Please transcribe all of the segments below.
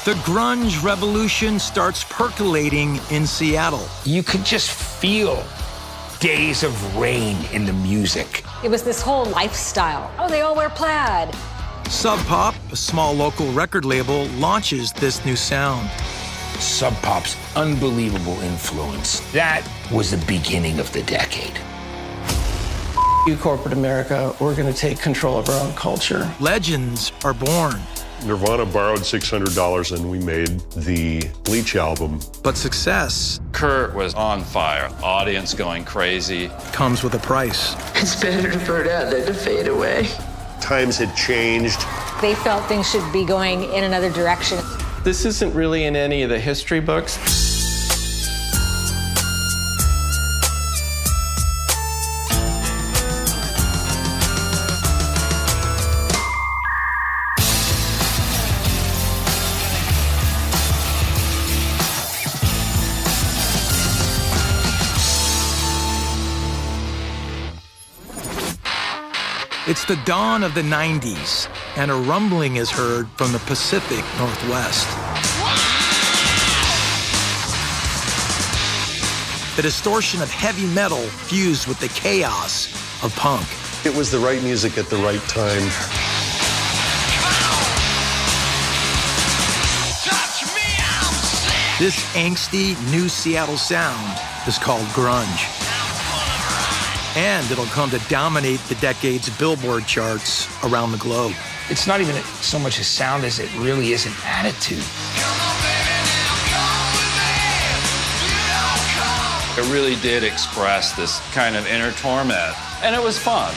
The grunge revolution starts percolating in Seattle. You could just feel days of rain in the music. It was this whole lifestyle. Oh, they all wear plaid. Sub Pop, a small local record label, launches this new sound. Sub Pop's unbelievable influence. That was the beginning of the decade. You corporate America, we're going to take control of our own culture. Legends are born. Nirvana borrowed $600 and we made the Bleach album. But success Kurt was on fire, audience going crazy. comes with a price. It's better to burn out than to fade away. Times had changed. They felt things should be going in another direction. This isn't really in any of the history books. It's the dawn of the 90s, and a rumbling is heard from the Pacific Northwest. The distortion of heavy metal fused with the chaos of punk. It was the right music at the right time. This angsty new Seattle sound is called grunge. And it'll come to dominate the decade's Billboard charts around the globe. It's not even so much a sound as it really is an attitude. It really did express this kind of inner torment, and it was fun.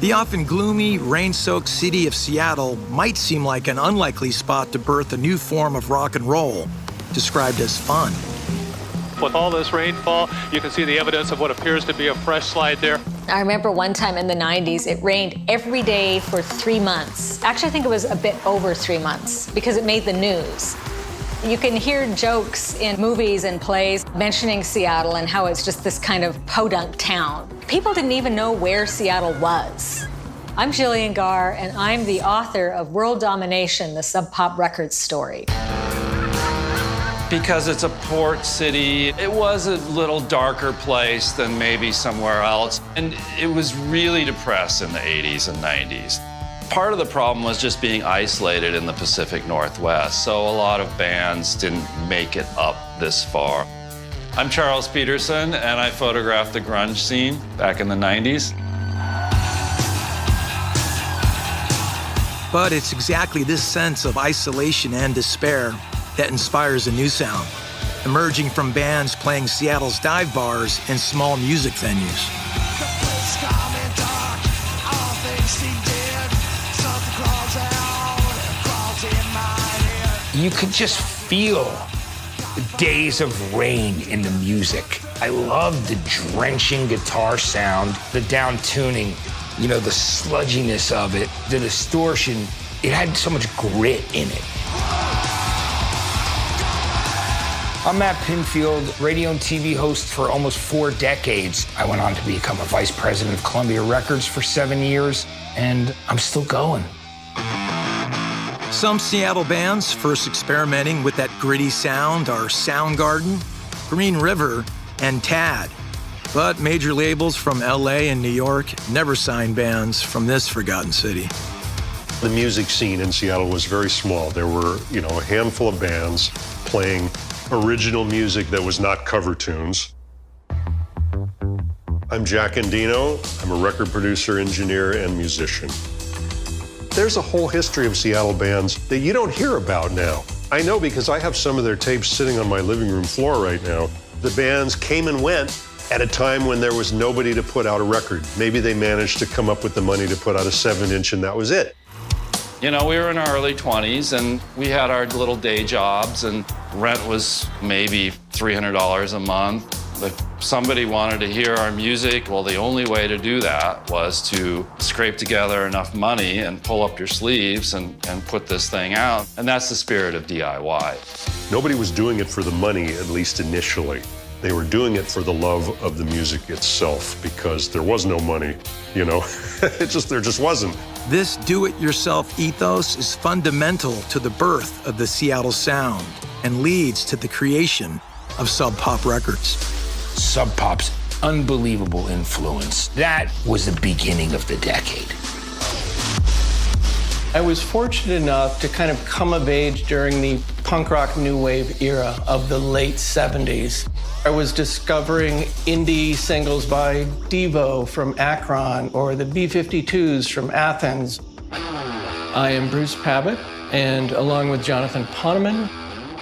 The often gloomy, rain-soaked city of Seattle might seem like an unlikely spot to birth a new form of rock and roll, described as fun. With all this rainfall, you can see the evidence of what appears to be a fresh slide there. I remember one time in the 90s, it rained every day for 3 months. Actually, I think it was a bit over 3 months because it made the news. You can hear jokes in movies and plays mentioning Seattle and how it's just this kind of podunk town. People didn't even know where Seattle was. I'm Jillian Garr, and I'm the author of World Domination, the Sub Pop Records story. Because it's a port city, it was a little darker place than maybe somewhere else. And it was really depressed in the 80s and 90s. Part of the problem was just being isolated in the Pacific Northwest, so a lot of bands didn't make it up this far. I'm Charles Peterson, and I photographed the grunge scene back in the 90s. But it's exactly this sense of isolation and despair that inspires a new sound, emerging from bands playing Seattle's dive bars and small music venues. You could just feel the days of rain in the music. I loved the drenching guitar sound, the down tuning, you know, the sludginess of it, the distortion. It had so much grit in it. I'm Matt Pinfield, radio and TV host for almost 4 decades. I went on to become a vice president of Columbia Records for 7 years, and I'm still going. Some Seattle bands first experimenting with that gritty sound are Soundgarden, Green River, and Tad. But major labels from LA and New York never signed bands from this forgotten city. The music scene in Seattle was very small. There were, a handful of bands playing original music that was not cover tunes. I'm Jack Endino. I'm a record producer, engineer, and musician. There's a whole history of Seattle bands that you don't hear about now. I know because I have some of their tapes sitting on my living room floor right now. The bands came and went at a time when there was nobody to put out a record. Maybe they managed to come up with the money to put out a 7-inch and that was it. You know, we were in our early 20s and we had our little day jobs and rent was maybe $300 a month. If somebody wanted to hear our music, well, the only way to do that was to scrape together enough money and pull up your sleeves and put this thing out. And that's the spirit of DIY. Nobody was doing it for the money, at least initially. They were doing it for the love of the music itself because there was no money, you know? There just wasn't. This do-it-yourself ethos is fundamental to the birth of the Seattle sound and leads to the creation of Sub Pop Records. Sub Pop's unbelievable influence. That was the beginning of the decade. I was fortunate enough to kind of come of age during the punk rock new wave era of the late 70s. I was discovering indie singles by Devo from Akron or the B-52s from Athens. I am Bruce Pavitt, and along with Jonathan Poneman,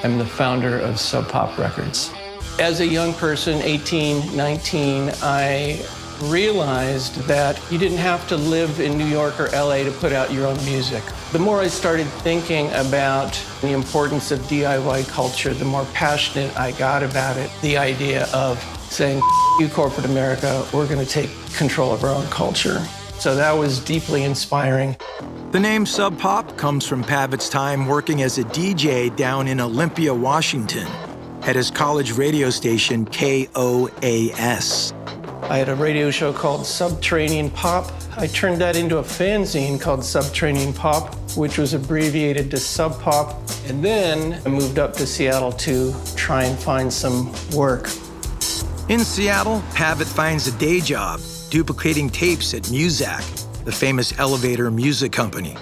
I'm the founder of Sub Pop Records. As a young person, 18, 19, I realized that you didn't have to live in New York or LA to put out your own music. The more I started thinking about the importance of DIY culture, the more passionate I got about it. The idea of saying, you corporate America, we're going to take control of our own culture. So that was deeply inspiring. The name Sub Pop comes from Pavitt's time working as a DJ down in Olympia, Washington, at his college radio station, KOAS. I had a radio show called Subterranean Pop. I turned that into a fanzine called Subterranean Pop, which was abbreviated to Sub Pop. And then I moved up to Seattle to try and find some work. In Seattle, Pavitt finds a day job duplicating tapes at Muzak, the famous elevator music company.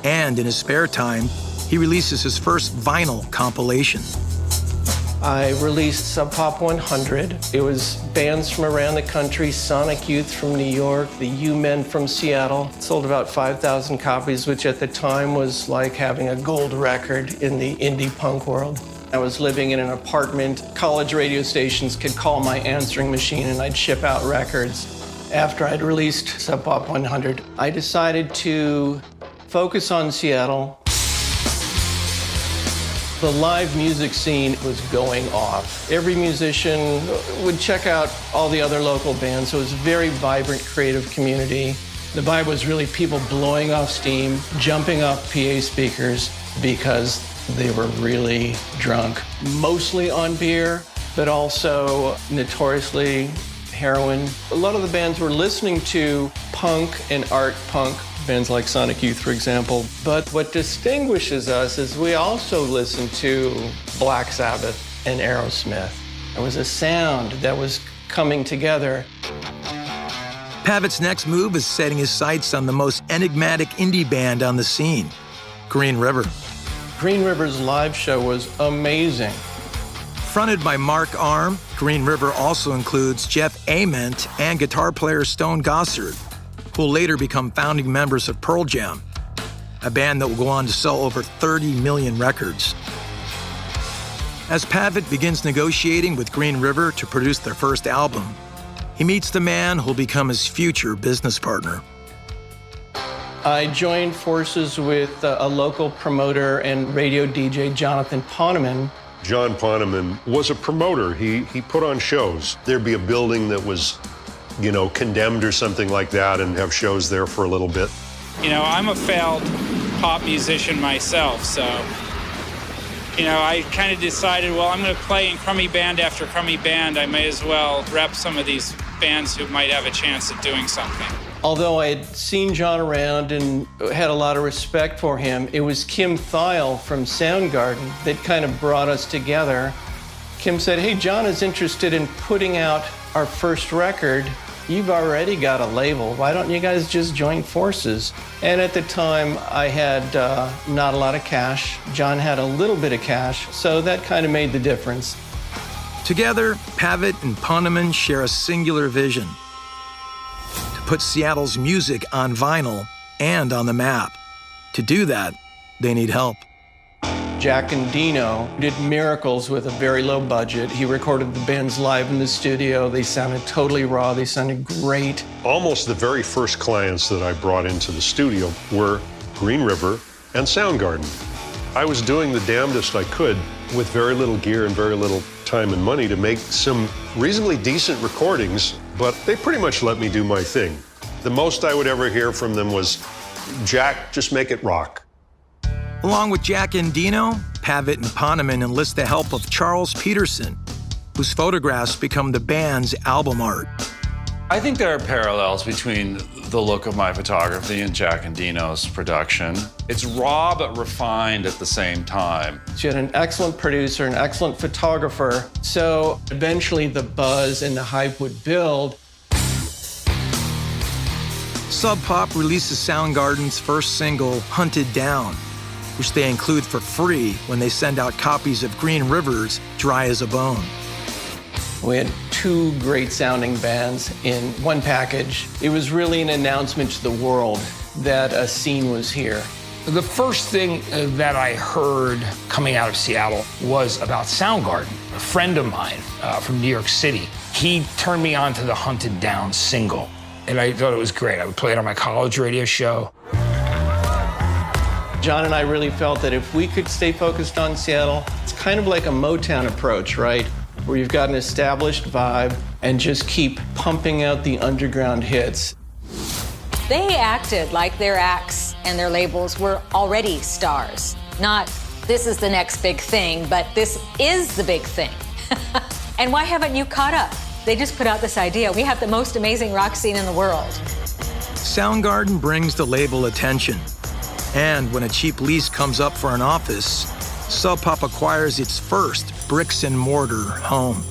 And in his spare time, he releases his first vinyl compilation. I released Sub Pop 100. It was bands from around the country, Sonic Youth from New York, the U-Men from Seattle. It sold about 5,000 copies, which at the time was like having a gold record in the indie punk world. I was living in an apartment. College radio stations could call my answering machine and I'd ship out records. After I'd released Sub Pop 100, I decided to focus on Seattle. The live music scene was going off. Every musician would check out all the other local bands, so it was a very vibrant, creative community. The vibe was really people blowing off steam, jumping off PA speakers because they were really drunk. Mostly on beer, but also notoriously heroin. A lot of the bands were listening to punk and art punk, bands like Sonic Youth, for example. But what distinguishes us is we also listen to Black Sabbath and Aerosmith. There was a sound that was coming together. Pavitt's next move is setting his sights on the most enigmatic indie band on the scene, Green River. Green River's live show was amazing. Fronted by Mark Arm, Green River also includes Jeff Ament and guitar player Stone Gossard, who will later become founding members of Pearl Jam, a band that will go on to sell over 30 million records. As Pavitt begins negotiating with Green River to produce their first album, he meets the man who'll become his future business partner. I joined forces with a local promoter and radio DJ, Jonathan Poneman. John Poneman was a promoter. He put on shows. There'd be a building that was, you know, condemned or something like that and have shows there for a little bit. You know, I'm a failed pop musician myself, so, you know, I kind of decided, well, I'm going to play in crummy band after crummy band. I may as well rep some of these bands who might have a chance at doing something. Although I had seen John around and had a lot of respect for him, it was Kim Thile from Soundgarden that kind of brought us together. Kim said, hey, John is interested in putting out our first record. You've already got a label. Why don't you guys just join forces? And at the time, I had not a lot of cash. John had a little bit of cash, so that kind of made the difference. Together, Pavitt and Poneman share a singular vision: to put Seattle's music on vinyl and on the map. To do that, they need help. Jack and Dino did miracles with a very low budget. He recorded the bands live in the studio. They sounded totally raw. They sounded great. Almost the very first clients that I brought into the studio were Green River and Soundgarden. I was doing the damnedest I could with very little gear and very little time and money to make some reasonably decent recordings, but they pretty much let me do my thing. The most I would ever hear from them was, Jack, just make it rock. Along with Jack and Dino, Pavitt and Poneman enlist the help of Charles Peterson, whose photographs become the band's album art. I think there are parallels between the look of my photography and Jack and Dino's production. It's raw but refined at the same time. She had an excellent producer, an excellent photographer, so eventually the buzz and the hype would build. Sub Pop releases Soundgarden's first single, Hunted Down, which they include for free when they send out copies of Green River's Dry as a Bone. We had two great sounding bands in one package. It was really an announcement to the world that a scene was here. The first thing that I heard coming out of Seattle was about Soundgarden. A friend of mine from New York City, he turned me on to the Hunted Down single, and I thought it was great. I would play it on my college radio show. John and I really felt that if we could stay focused on Seattle, it's kind of like a Motown approach, right? Where you've got an established vibe and just keep pumping out the underground hits. They acted like their acts and their labels were already stars. Not, this is the next big thing, but this is the big thing. And why haven't you caught up? They just put out this idea. We have the most amazing rock scene in the world. Soundgarden brings the label attention. And when a cheap lease comes up for an office, Sub Pop acquires its first bricks and mortar home.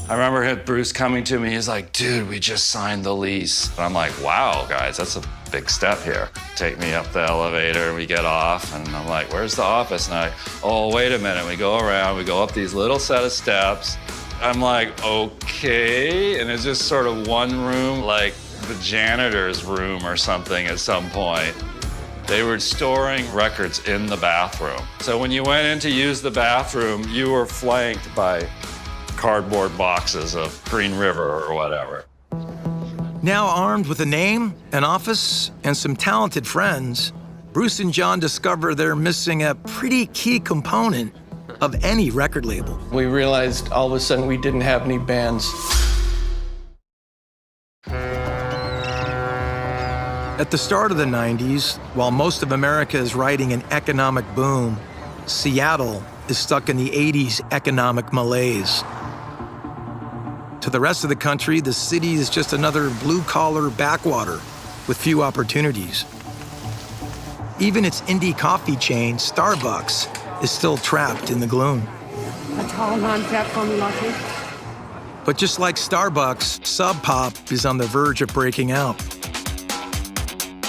I remember Bruce coming to me, he's like, dude, we just signed the lease. And I'm like, wow, guys, that's a big step here. Take me up the elevator, we get off, and I'm like, where's the office? And oh, wait a minute. We go around, we go up these little set of steps. I'm like, okay. And it's just sort of one room, like the janitor's room or something at some point. They were storing records in the bathroom. So when you went in to use the bathroom, you were flanked by cardboard boxes of Green River or whatever. Now armed with a name, an office, and some talented friends, Bruce and John discover they're missing a pretty key component of any record label. We realized all of a sudden we didn't have any bands. At the start of the 90s, while most of America is riding an economic boom, Seattle is stuck in the 80s economic malaise. To the rest of the country, the city is just another blue-collar backwater with few opportunities. Even its indie coffee chain, Starbucks, is still trapped in the gloom. A tall non-fat foamy latte. But just like Starbucks, Sub Pop is on the verge of breaking out.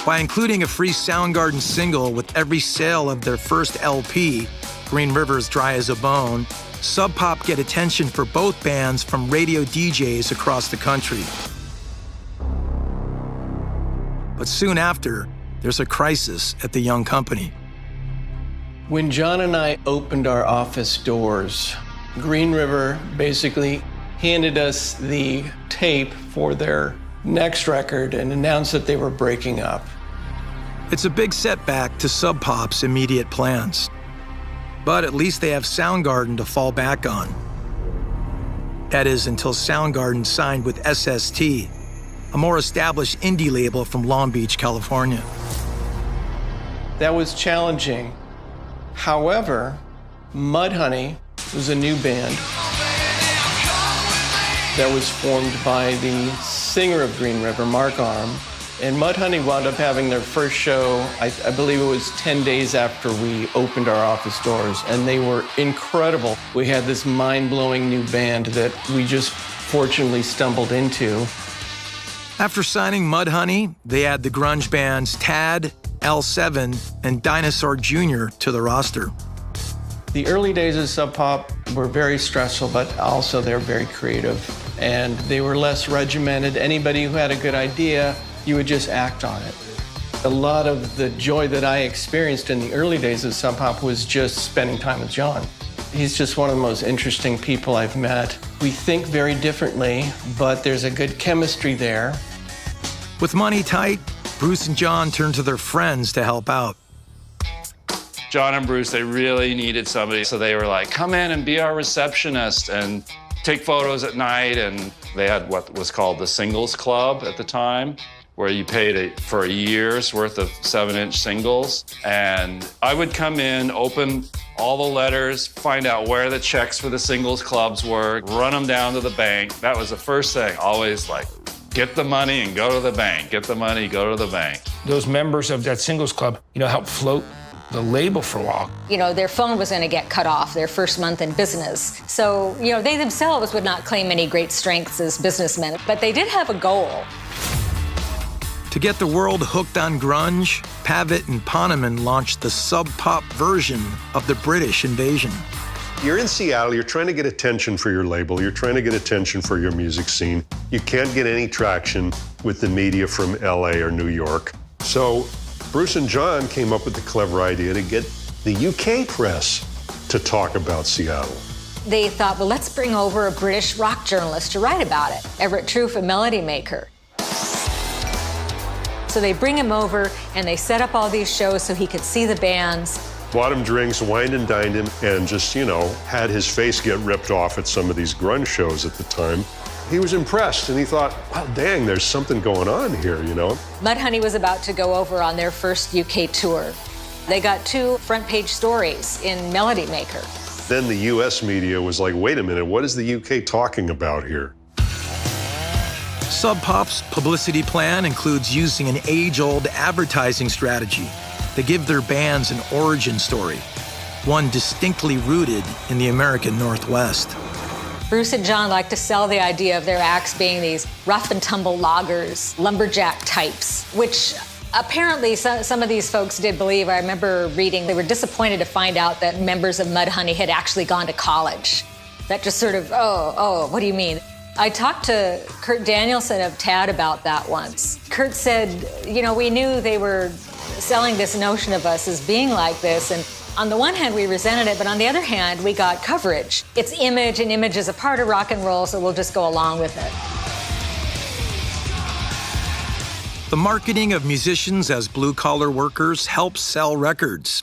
By including a free Soundgarden single with every sale of their first LP, Green River's Dry as a Bone, Sub Pop get attention for both bands from radio DJs across the country. But soon after, there's a crisis at the young company. When John and I opened our office doors, Green River basically handed us the tape for their next record and announced that they were breaking up. It's a big setback to Sub Pop's immediate plans. But at least they have Soundgarden to fall back on. That is, until Soundgarden signed with SST, a more established indie label from Long Beach, California. That was challenging. However, Mudhoney was a new band that was formed by the singer of Green River, Mark Arm. And Mudhoney wound up having their first show, I believe it was 10 days after we opened our office doors, and they were incredible. We had this mind-blowing new band that we just fortunately stumbled into. After signing Mudhoney, they add the grunge bands Tad, L7, and Dinosaur Jr. to the roster. The early days of Sub Pop were very stressful, but also they're very creative, and they were less regimented. Anybody who had a good idea, you would just act on it. A lot of the joy that I experienced in the early days of Sub Pop was just spending time with John. He's just one of the most interesting people I've met. We think very differently, but there's a good chemistry there. With money tight, Bruce and John turned to their friends to help out. John and Bruce, they really needed somebody, so they were like, come in and be our receptionist and take photos at night. And they had what was called the Singles Club at the time. where you paid for a year's worth of 7-inch singles. And I would come in, open all the letters, find out where the checks for the singles clubs were, run them down to the bank. That was the first thing, always like, get the money and go to the bank. Get the money, go to the bank. Those members of that singles club, helped float the label for a while. Their phone was going to get cut off their first month in business. So, they themselves would not claim any great strengths as businessmen, but they did have a goal. To get the world hooked on grunge, Pavitt and Poneman launched the sub-pop version of the British invasion. You're in Seattle, you're trying to get attention for your label, you're trying to get attention for your music scene. You can't get any traction with the media from LA or New York. So Bruce and John came up with the clever idea to get the UK press to talk about Seattle. They thought, well, let's bring over a British rock journalist to write about it, Everett Truth, a melody maker. So they bring him over and they set up all these shows so he could see the bands. Bought him drinks, wined and dined him, and just, had his face get ripped off at some of these grunge shows at the time. He was impressed, and he thought, wow, dang, there's something going on here, Mudhoney was about to go over on their first UK tour. They got 2 front-page stories in Melody Maker. Then the US media was like, wait a minute, what is the UK talking about here? Sub Pop's publicity plan includes using an age-old advertising strategy to give their bands an origin story, one distinctly rooted in the American Northwest. Bruce and John liked to sell the idea of their acts being these rough and tumble loggers, lumberjack types, which apparently some of these folks did believe. I remember reading they were disappointed to find out that members of Mudhoney had actually gone to college. That just sort of, what do you mean? I talked to Kurt Danielson of Tad about that once. Kurt said, we knew they were selling this notion of us as being like this, and on the one hand, we resented it, but on the other hand, we got coverage. It's image, and image is a part of rock and roll, so we'll just go along with it. The marketing of musicians as blue-collar workers helps sell records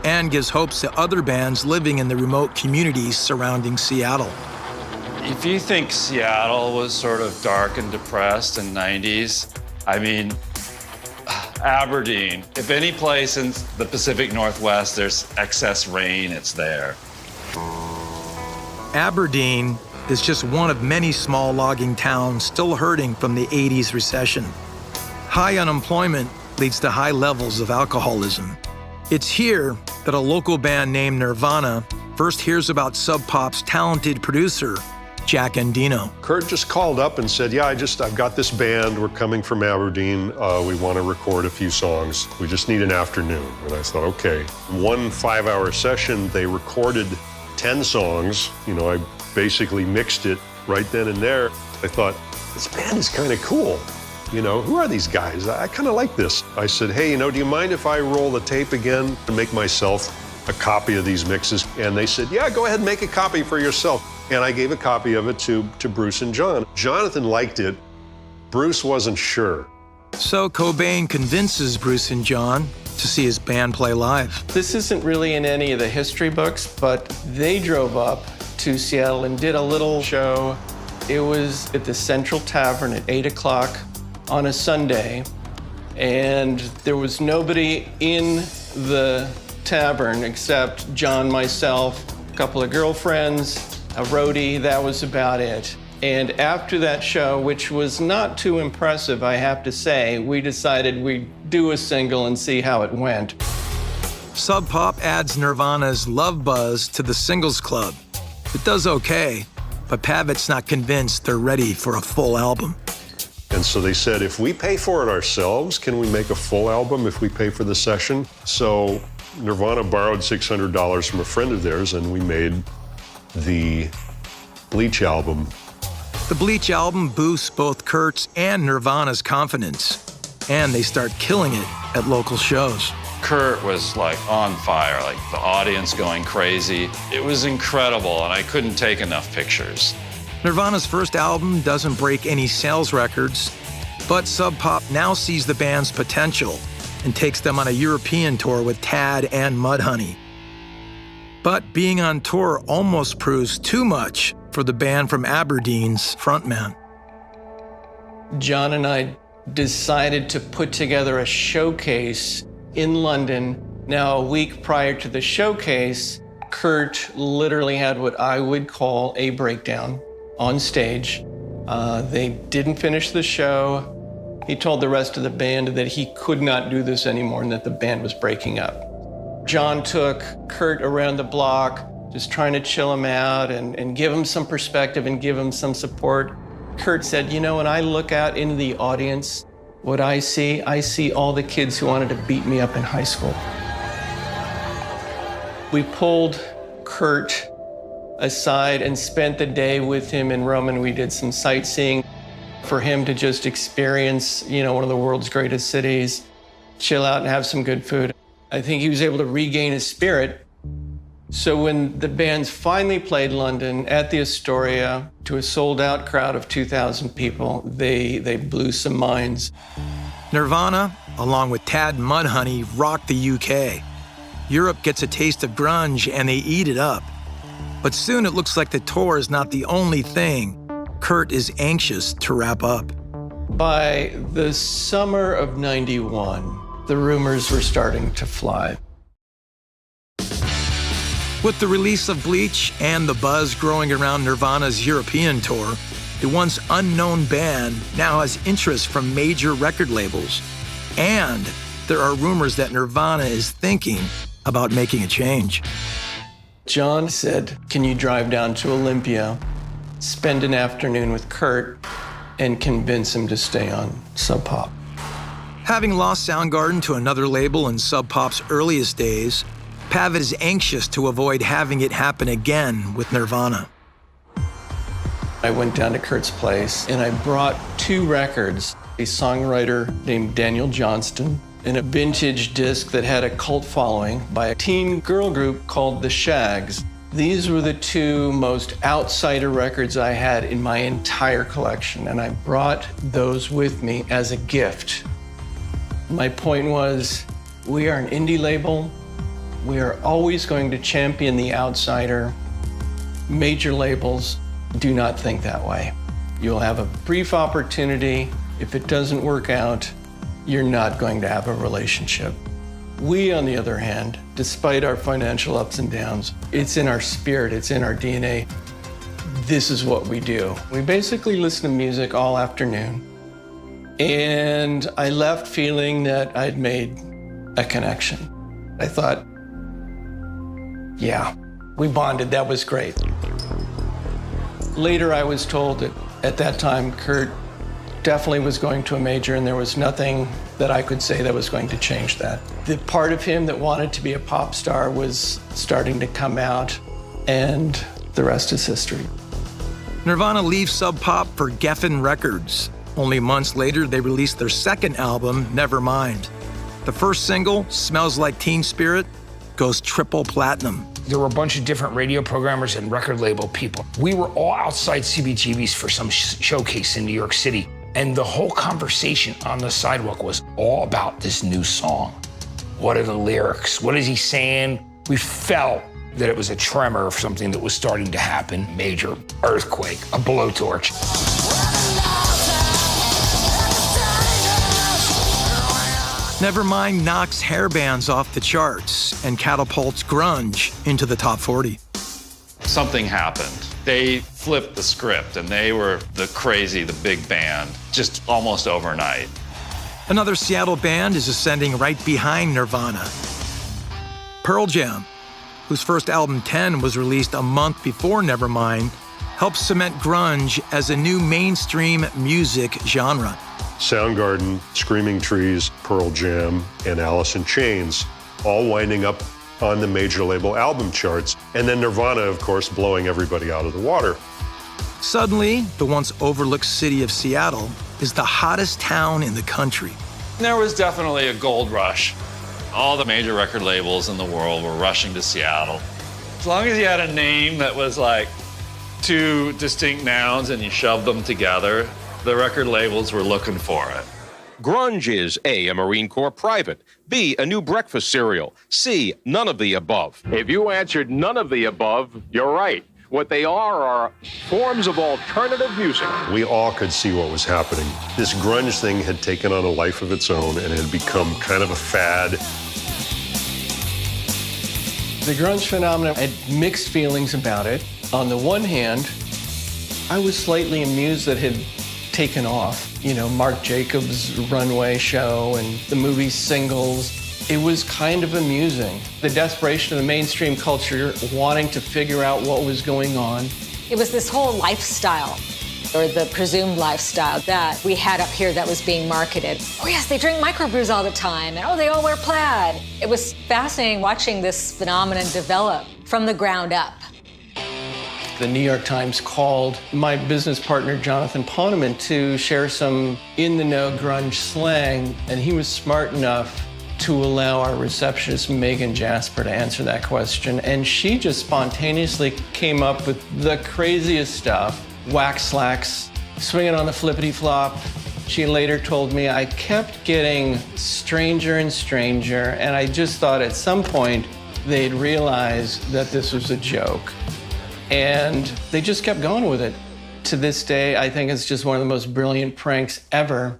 and gives hopes to other bands living in the remote communities surrounding Seattle. If you think Seattle was sort of dark and depressed in the 90s, Aberdeen, if any place in the Pacific Northwest there's excess rain, it's there. Aberdeen is just one of many small logging towns still hurting from the 80s recession. High unemployment leads to high levels of alcoholism. It's here that a local band named Nirvana first hears about Sub Pop's talented producer, Jack Endino. Kurt just called up and said, I've got this band, we're coming from Aberdeen, we want to record a few songs. We just need an afternoon. And I thought, okay. 1 5-hour session, they recorded 10 songs. I basically mixed it right then and there. I thought, this band is kind of cool. Who are these guys? I kind of like this. I said, hey, do you mind if I roll the tape again and make myself a copy of these mixes? And they said, yeah, go ahead and make a copy for yourself. And I gave a copy of it to Bruce and John. Jonathan liked it. Bruce wasn't sure. So Cobain convinces Bruce and John to see his band play live. This isn't really in any of the history books, but they drove up to Seattle and did a little show. It was at the Central Tavern at 8 o'clock on a Sunday, and there was nobody in the tavern except John, myself, a couple of girlfriends, a roadie. That was about it. And after that show, which was not too impressive, I have to say, we decided we'd do a single and see how it went. Sub Pop adds Nirvana's Love Buzz to the singles club. It does okay, but Pavitt's not convinced they're ready for a full album. And so they said, if we pay for it ourselves, can we make a full album if we pay for the session? So Nirvana borrowed $600 from a friend of theirs, and we made the Bleach album. The Bleach album boosts both Kurt's and Nirvana's confidence, and they start killing it at local shows. Kurt was like on fire, like the audience going crazy. It was incredible, and I couldn't take enough pictures. Nirvana's first album doesn't break any sales records, but Sub Pop now sees the band's potential and takes them on a European tour with Tad and Mudhoney. But being on tour almost proves too much for the band from Aberdeen's frontman. John and I decided to put together a showcase in London. Now, a week prior to the showcase, Kurt literally had what I would call a breakdown on stage. They didn't finish the show. He told the rest of the band that he could not do this anymore and that the band was breaking up. John took Kurt around the block, just trying to chill him out and give him some perspective and give him some support. Kurt said, you know, when I look out into the audience, what I see all the kids who wanted to beat me up in high school. We pulled Kurt aside and spent the day with him in Rome, and we did some sightseeing for him to just experience, you know, one of the world's greatest cities, chill out and have some good food. I think he was able to regain his spirit. So when the bands finally played London at the Astoria to a sold-out crowd of 2,000 people, they blew some minds. Nirvana, along with Tad and Mudhoney, rocked the UK. Europe gets a taste of grunge and they eat it up. But soon it looks like the tour is not the only thing Kurt is anxious to wrap up. By the summer of '91, the rumors were starting to fly. With the release of Bleach and the buzz growing around Nirvana's European tour, the once unknown band now has interest from major record labels. And there are rumors that Nirvana is thinking about making a change. John said, can you drive down to Olympia, spend an afternoon with Kurt, and convince him to stay on Sub Pop? Having lost Soundgarden to another label in Sub Pop's earliest days, Pavitt is anxious to avoid having it happen again with Nirvana. I went down to Kurt's place and I brought 2 records, a songwriter named Daniel Johnston and a vintage disc that had a cult following by a teen girl group called the Shags. These were the 2 most outsider records I had in my entire collection, and I brought those with me as a gift. My point was, we are an indie label. We are always going to champion the outsider. Major labels do not think that way. You'll have a brief opportunity. If it doesn't work out, you're not going to have a relationship. We, on the other hand, despite our financial ups and downs, it's in our spirit, it's in our DNA. This is what we do. We basically listen to music all afternoon. And I left feeling that I'd made a connection. I thought, yeah, we bonded, that was great. Later, I was told that at that time, Kurt definitely was going to a major, and there was nothing that I could say that was going to change that. The part of him that wanted to be a pop star was starting to come out, and the rest is history. Nirvana leaves Sub Pop for Geffen Records. Only months later, they released their second album, Nevermind. The first single, Smells Like Teen Spirit, goes triple platinum. There were a bunch of different radio programmers and record label people. We were all outside CBGB's for some showcase in New York City. And the whole conversation on the sidewalk was all about this new song. What are the lyrics? What is he saying? We felt that it was a tremor of something that was starting to happen. Major earthquake, a blowtorch. Nevermind knocks hair bands off the charts and catapults grunge into the top 40. Something happened. They flipped the script and they were the big band, just almost overnight. Another Seattle band is ascending right behind Nirvana. Pearl Jam, whose first album 10 was released a month before Nevermind, helps cement grunge as a new mainstream music genre. Soundgarden, Screaming Trees, Pearl Jam, and Alice in Chains, all winding up on the major label album charts. And then Nirvana, of course, blowing everybody out of the water. Suddenly, the once overlooked city of Seattle is the hottest town in the country. There was definitely a gold rush. All the major record labels in the world were rushing to Seattle. As long as you had a name that was like 2 distinct nouns and you shoved them together, the record labels were looking for it. Grunge is A, a Marine Corps private, B, a new breakfast cereal, C, none of the above. If you answered none of the above, you're right. What they are forms of alternative music. We all could see what was happening. This grunge thing had taken on a life of its own and had become kind of a fad. The grunge phenomenon, I had mixed feelings about it. On the one hand, I was slightly amused that it had taken off. You know, Marc Jacobs' runway show and the movie Singles. It was kind of amusing. The desperation of the mainstream culture wanting to figure out what was going on. It was this whole lifestyle, or the presumed lifestyle, that we had up here that was being marketed. Oh yes, they drink microbrews all the time, and oh, they all wear plaid. It was fascinating watching this phenomenon develop from the ground up. The New York Times called my business partner, Jonathan Poneman, to share some in-the-know grunge slang, and he was smart enough to allow our receptionist, Megan Jasper, to answer that question. And she just spontaneously came up with the craziest stuff. Wax slacks, swinging on the flippity-flop. She later told me I kept getting stranger and stranger, and I just thought at some point they'd realize that this was a joke. And they just kept going with it. To this day, I think it's just one of the most brilliant pranks ever.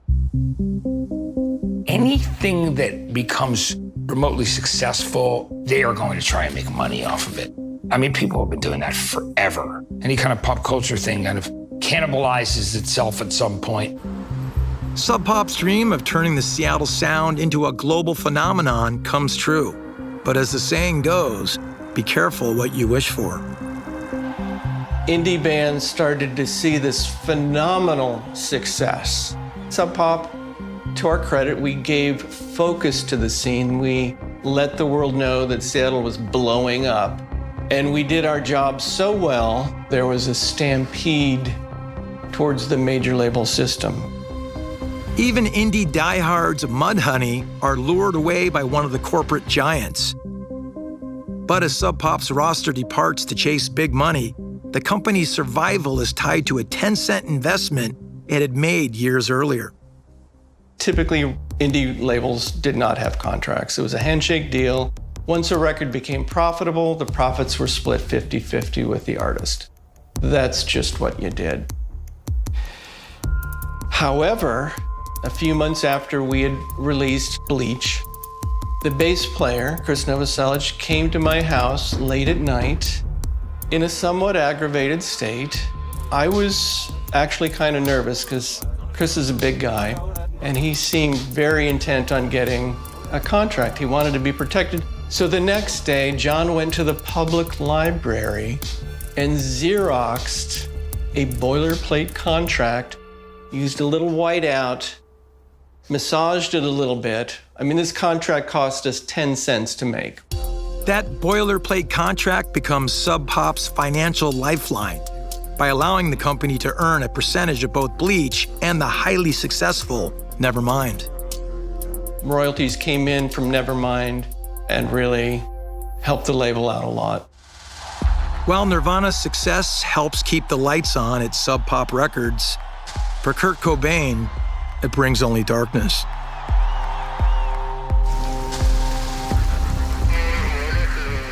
Anything that becomes remotely successful, they are going to try and make money off of it. I mean, people have been doing that forever. Any kind of pop culture thing kind of cannibalizes itself at some point. Sub Pop's dream of turning the Seattle sound into a global phenomenon comes true. But as the saying goes, be careful what you wish for. Indie bands started to see this phenomenal success. Sub Pop, to our credit, we gave focus to the scene. We let the world know that Seattle was blowing up. And we did our job so well, there was a stampede towards the major label system. Even indie diehards Mudhoney are lured away by one of the corporate giants. But as Sub Pop's roster departs to chase big money, the company's survival is tied to a 10-cent investment it had made years earlier. Typically, indie labels did not have contracts. It was a handshake deal. Once a record became profitable, the profits were split 50-50 with the artist. That's just what you did. However, a few months after we had released Bleach, the bass player, Chris Novoselic, came to my house late at night in a somewhat aggravated state. I was actually kind of nervous because Chris is a big guy, and he seemed very intent on getting a contract. He wanted to be protected. So the next day, John went to the public library and Xeroxed a boilerplate contract, used a little whiteout, massaged it a little bit. I mean, this contract cost us 10 cents to make. That boilerplate contract becomes Sub Pop's financial lifeline by allowing the company to earn a percentage of both Bleach and the highly successful Nevermind. Royalties came in from Nevermind and really helped the label out a lot. While Nirvana's success helps keep the lights on at Sub Pop Records, for Kurt Cobain, it brings only darkness.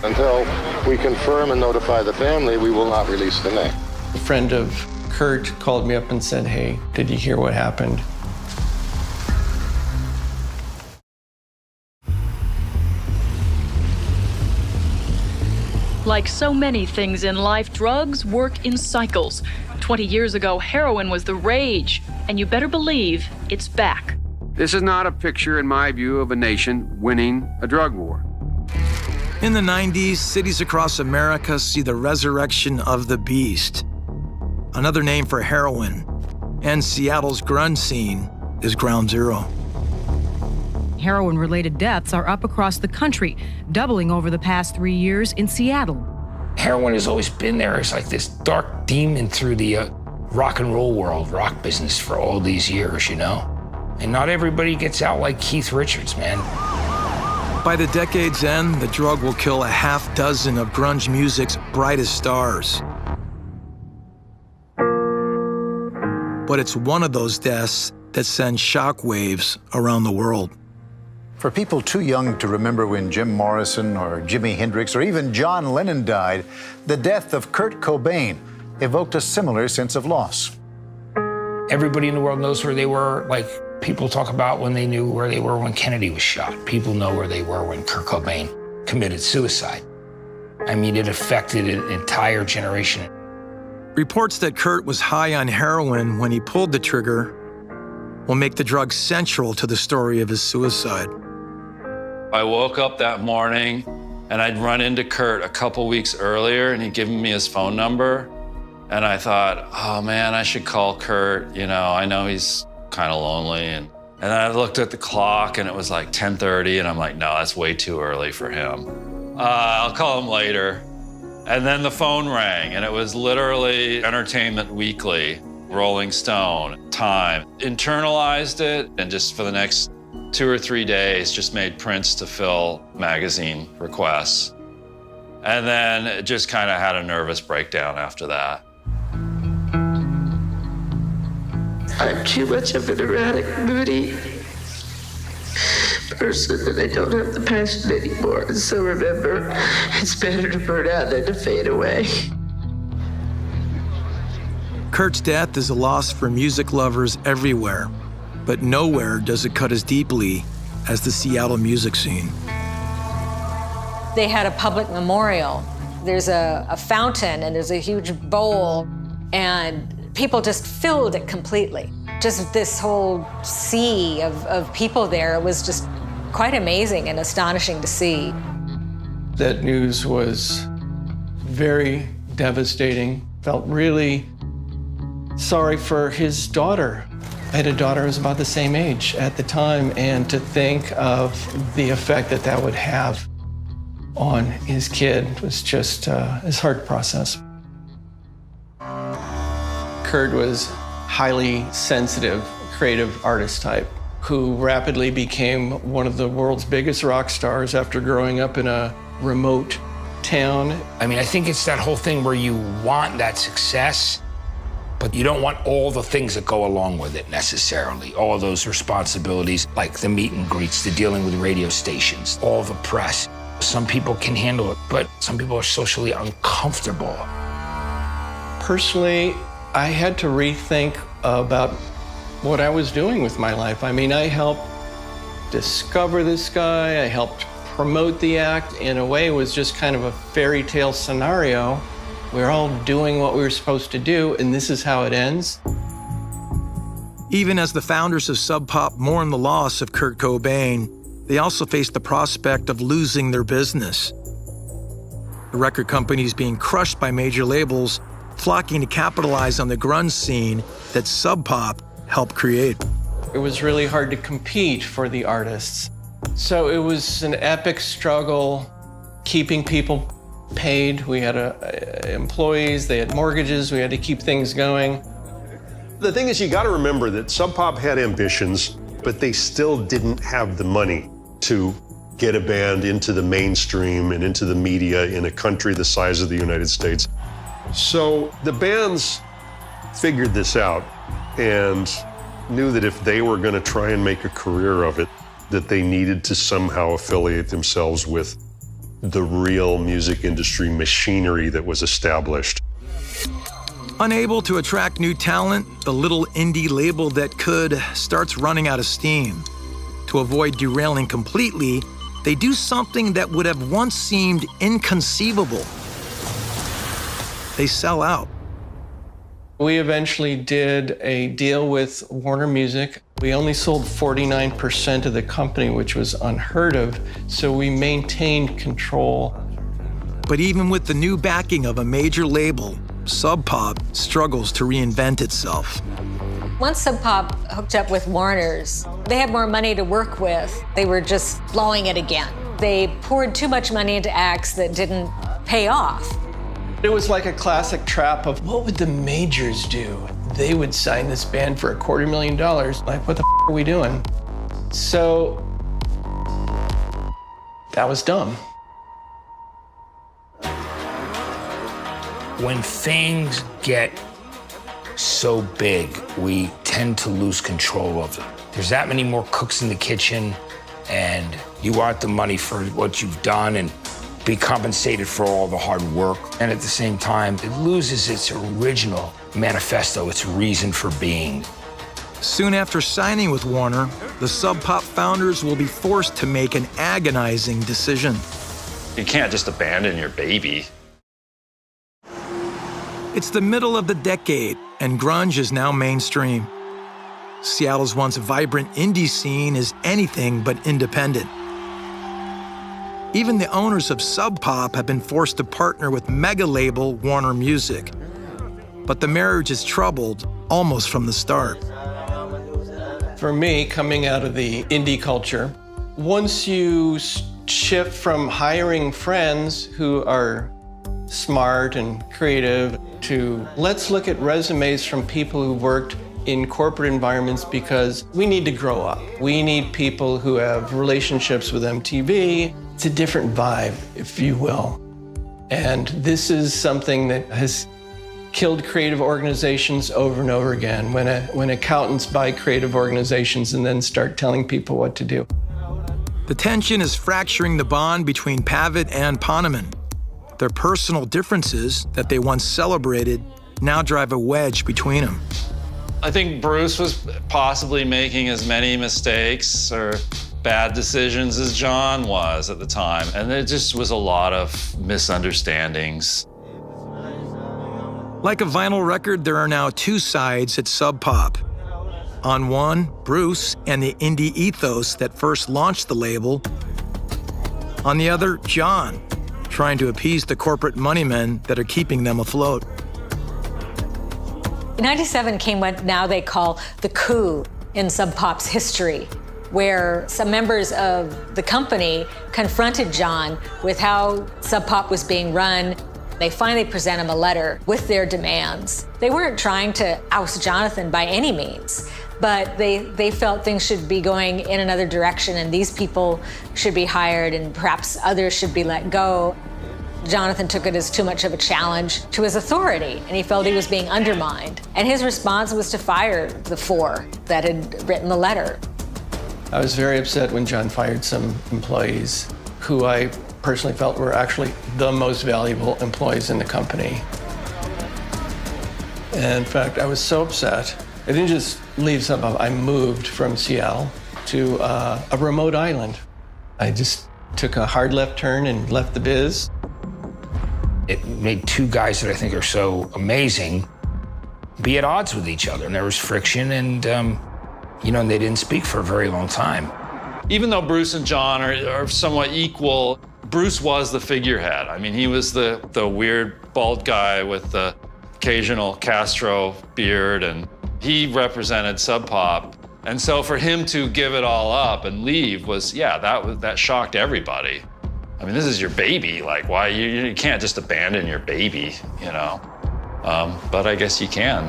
Until we confirm and notify the family, we will not release the name. A friend of Kurt called me up and said, "Hey, did you hear what happened?" Like so many things in life, drugs work in cycles. 20 years ago, heroin was the rage, and you better believe it's back. This is not a picture, in my view, of a nation winning a drug war. In the 90s, cities across America see the resurrection of the beast, another name for heroin, and Seattle's grunge scene is ground zero. Heroin-related deaths are up across the country, doubling over the past 3 years in Seattle. Heroin has always been there. It's like this dark demon through the rock and roll world, rock business for all these years, you know? And not everybody gets out like Keith Richards, man. By the decade's end, the drug will kill a half dozen of grunge music's brightest stars. But it's one of those deaths that sends shockwaves around the world. For people too young to remember when Jim Morrison or Jimi Hendrix or even John Lennon died, the death of Kurt Cobain evoked a similar sense of loss. Everybody in the world knows where they were. Like, people talk about when they knew where they were when Kennedy was shot. People know where they were when Kurt Cobain committed suicide. I mean, it affected an entire generation. Reports that Kurt was high on heroin when he pulled the trigger will make the drug central to the story of his suicide. I woke up that morning and I'd run into Kurt a couple weeks earlier and he'd given me his phone number. And I thought, oh man, I should call Kurt. You know, I know he's kind of lonely. And then I looked at the clock and it was like 10:30 and I'm like, no, that's way too early for him. I'll call him later. And then the phone rang and it was literally Entertainment Weekly, Rolling Stone, Time. Internalized it and just for the next 2 or 3 days just made prints to fill magazine requests. And then just kind of had a nervous breakdown after that. I'm too much of an erratic, moody person, and I don't have the passion anymore. And so remember, it's better to burn out than to fade away. Kurt's death is a loss for music lovers everywhere, but nowhere does it cut as deeply as the Seattle music scene. They had a public memorial. There's a fountain and there's a huge bowl, and people just filled it completely. Just this whole sea of people there. It was just quite amazing and astonishing to see. That news was very devastating. Felt really sorry for his daughter. I had a daughter who was about the same age at the time, and to think of the effect that that would have on his kid was just it's hard to process. Kurt was highly sensitive, creative artist type who rapidly became one of the world's biggest rock stars after growing up in a remote town. I mean, I think it's that whole thing where you want that success, but you don't want all the things that go along with it necessarily. All those responsibilities, like the meet and greets, the dealing with radio stations, all the press. Some people can handle it, but some people are socially uncomfortable. Personally, I had to rethink about what I was doing with my life. I mean, I helped discover this guy, I helped promote the act. In a way, it was just kind of a fairy tale scenario. We're all doing what we were supposed to do, and this is how it ends. Even as the founders of Sub Pop mourn the loss of Kurt Cobain, they also face the prospect of losing their business. The record companies being crushed by major labels, flocking to capitalize on the grunge scene that Sub Pop helped create. It was really hard to compete for the artists. So it was an epic struggle keeping people paid. We had employees, they had mortgages, we had to keep things going. The thing is, you got to remember that Sub Pop had ambitions, but they still didn't have the money to get a band into the mainstream and into the media in a country the size of the United States. So the bands figured this out and knew that if they were going to try and make a career of it, that they needed to somehow affiliate themselves with the real music industry machinery that was established. Unable to attract new talent, the little indie label that could starts running out of steam. To avoid derailing completely, they do something that would have once seemed inconceivable. They sell out. We eventually did a deal with Warner Music. We only sold 49% of the company, which was unheard of, so we maintained control. But even with the new backing of a major label, Sub Pop struggles to reinvent itself. Once Sub Pop hooked up with Warner's, they had more money to work with. They were just blowing it again. They poured too much money into acts that didn't pay off. It was like a classic trap of what would the majors do? They would sign this band for $250,000. Like, what the f are we doing? So that was dumb. When things get so big, we tend to lose control of it. There's that many more cooks in the kitchen. and you want the money for what you've done and be compensated for all the hard work. And at the same time, it loses its original manifesto, its reason for being. Soon after signing with Warner, the Sub Pop founders will be forced to make an agonizing decision. You can't just abandon your baby. It's the middle of the decade, and grunge is now mainstream. Seattle's once vibrant indie scene is anything but independent. Even the owners of Sub Pop have been forced to partner with mega label Warner Music. But the marriage is troubled almost from the start. For me, coming out of the indie culture, once you shift from hiring friends who are smart and creative to let's look at resumes from people who worked in corporate environments because we need to grow up. We need people who have relationships with MTV. It's a different vibe, if you will. And this is something that has killed creative organizations over and over again when accountants buy creative organizations and then start telling people what to do. The tension is fracturing the bond between Pavitt and Poneman. Their personal differences that they once celebrated now drive a wedge between them. I think Bruce was possibly making as many mistakes or bad decisions as John was at the time. And there just was a lot of misunderstandings. Like a vinyl record, there are now two sides at Sub Pop. On one, Bruce and the indie ethos that first launched the label. On the other, John, trying to appease the corporate moneymen that are keeping them afloat. In '97 came what now they call the coup in Sub Pop's history, where some members of the company confronted John with how Sub Pop was being run. They finally present him a letter with their demands. They weren't trying to oust Jonathan by any means, but they felt things should be going in another direction and these people should be hired and perhaps others should be let go. Jonathan took it as too much of a challenge to his authority, and he felt he was being undermined. And his response was to fire the four that had written the letter. I was very upset when John fired some employees who I personally felt were actually the most valuable employees in the company. And in fact, I was so upset, I didn't just leave Sub Pop, I moved from Seattle to a remote island. I just took a hard left turn and left the biz. It made two guys that I think are so amazing be at odds with each other. And there was friction and, and they didn't speak for a very long time. Even though Bruce and John are somewhat equal, Bruce was the figurehead. I mean, he was the weird bald guy with the occasional Castro beard, and he represented Sub Pop. And so for him to give it all up and leave was, that shocked everybody. I mean, this is your baby. Like, why you can't just abandon your baby, but I guess you can.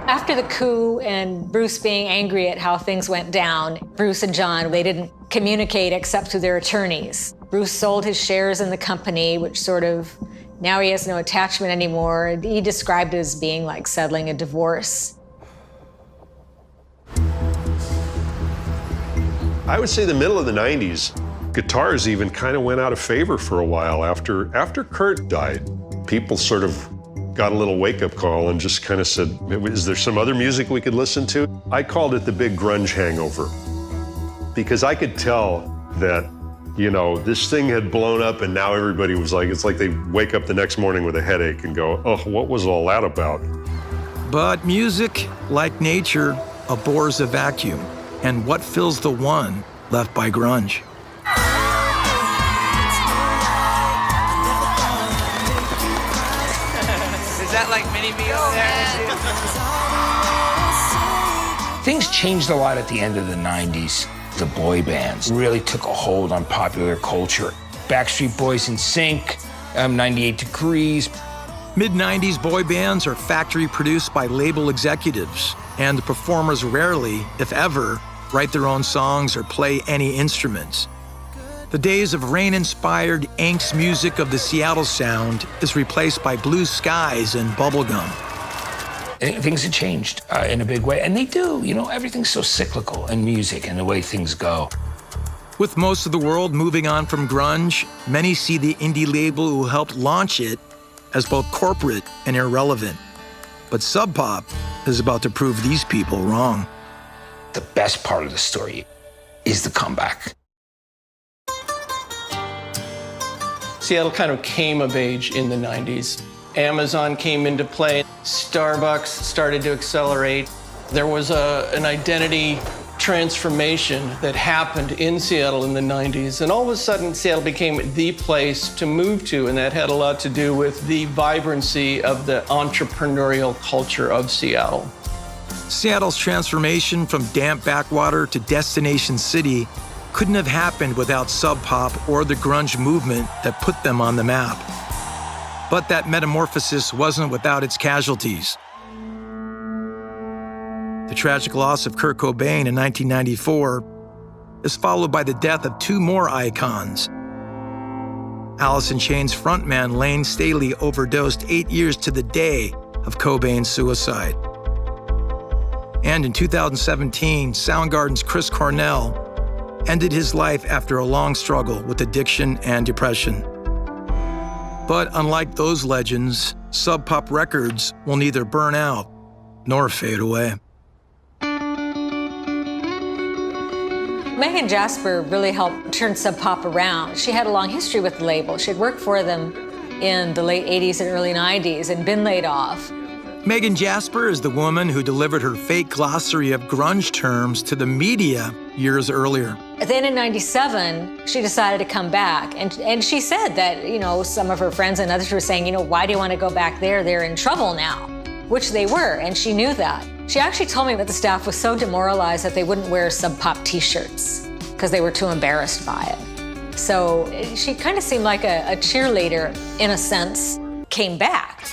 After the coup and Bruce being angry at how things went down, Bruce and John, they didn't communicate except through their attorneys. Bruce sold his shares in the company, which now he has no attachment anymore. He described it as being like settling a divorce. I would say the middle of the 90s, guitars even kind of went out of favor for a while. After Kurt died, people sort of got a little wake-up call and just kind of said, is there some other music we could listen to? I called it the big grunge hangover because I could tell that, this thing had blown up and now everybody was like, it's like they wake up the next morning with a headache and go, oh, what was all that about? But music, like nature, abhors a vacuum. And what fills the one left by grunge? Is that like mini meal there? Things changed a lot at the end of the 90s. The boy bands really took a hold on popular culture. Backstreet Boys in Sync, 98 Degrees. Mid-90s boy bands are factory-produced by label executives, and the performers rarely, if ever, write their own songs or play any instruments. The days of rain-inspired angst music of the Seattle sound is replaced by blue skies and bubblegum. Things have changed in a big way, and they do. Everything's so cyclical in music and the way things go. With most of the world moving on from grunge, many see the indie label who helped launch it as both corporate and irrelevant. But Sub Pop is about to prove these people wrong. The best part of the story is the comeback. Seattle kind of came of age in the 90s. Amazon came into play. Starbucks started to accelerate. There was an identity transformation that happened in Seattle in the 90s. And all of a sudden, Seattle became the place to move to. And that had a lot to do with the vibrancy of the entrepreneurial culture of Seattle. Seattle's transformation from damp backwater to destination city couldn't have happened without Sub Pop or the grunge movement that put them on the map. But that metamorphosis wasn't without its casualties. The tragic loss of Kurt Cobain in 1994 is followed by the death of two more icons. Alice in Chains frontman Lane Staley overdosed 8 years to the day of Cobain's suicide. And in 2017, Soundgarden's Chris Cornell ended his life after a long struggle with addiction and depression. But unlike those legends, Sub Pop Records will neither burn out nor fade away. Megan Jasper really helped turn Sub Pop around. She had a long history with the label. She had worked for them in the late 80s and early 90s and been laid off. Megan Jasper is the woman who delivered her fake glossary of grunge terms to the media years earlier. Then in 97, she decided to come back. And she said that, some of her friends and others were saying, why do you want to go back there? They're in trouble now, which they were, and she knew that. She actually told me that the staff was so demoralized that they wouldn't wear Sub Pop t-shirts because they were too embarrassed by it. So she kind of seemed like a cheerleader, in a sense, came back.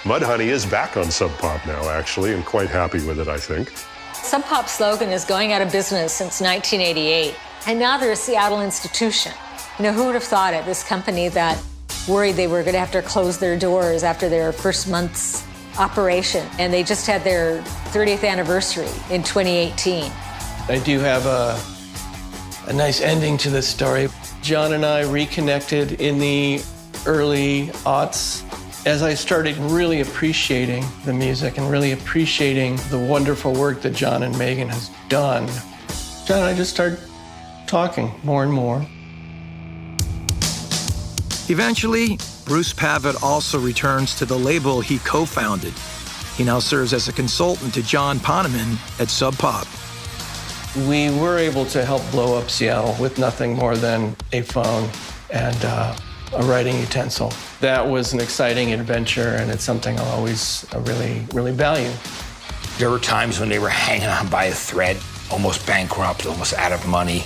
Mudhoney is back on Sub Pop now, actually, and quite happy with it, I think. Sub Pop's slogan is going out of business since 1988, and now they're a Seattle institution. Who would have thought it? This company that worried they were going to have to close their doors after their first month's operation, and they just had their 30th anniversary in 2018. I do have a nice ending to this story. John and I reconnected in the early aughts. As I started really appreciating the music and really appreciating the wonderful work that John and Megan has done, John and I just started talking more and more. Eventually, Bruce Pavitt also returns to the label he co-founded. He now serves as a consultant to John Poneman at Sub Pop. We were able to help blow up Seattle with nothing more than a phone and a writing utensil. That was an exciting adventure, and it's something I'll always really, really value. There were times when they were hanging on by a thread, almost bankrupt, almost out of money,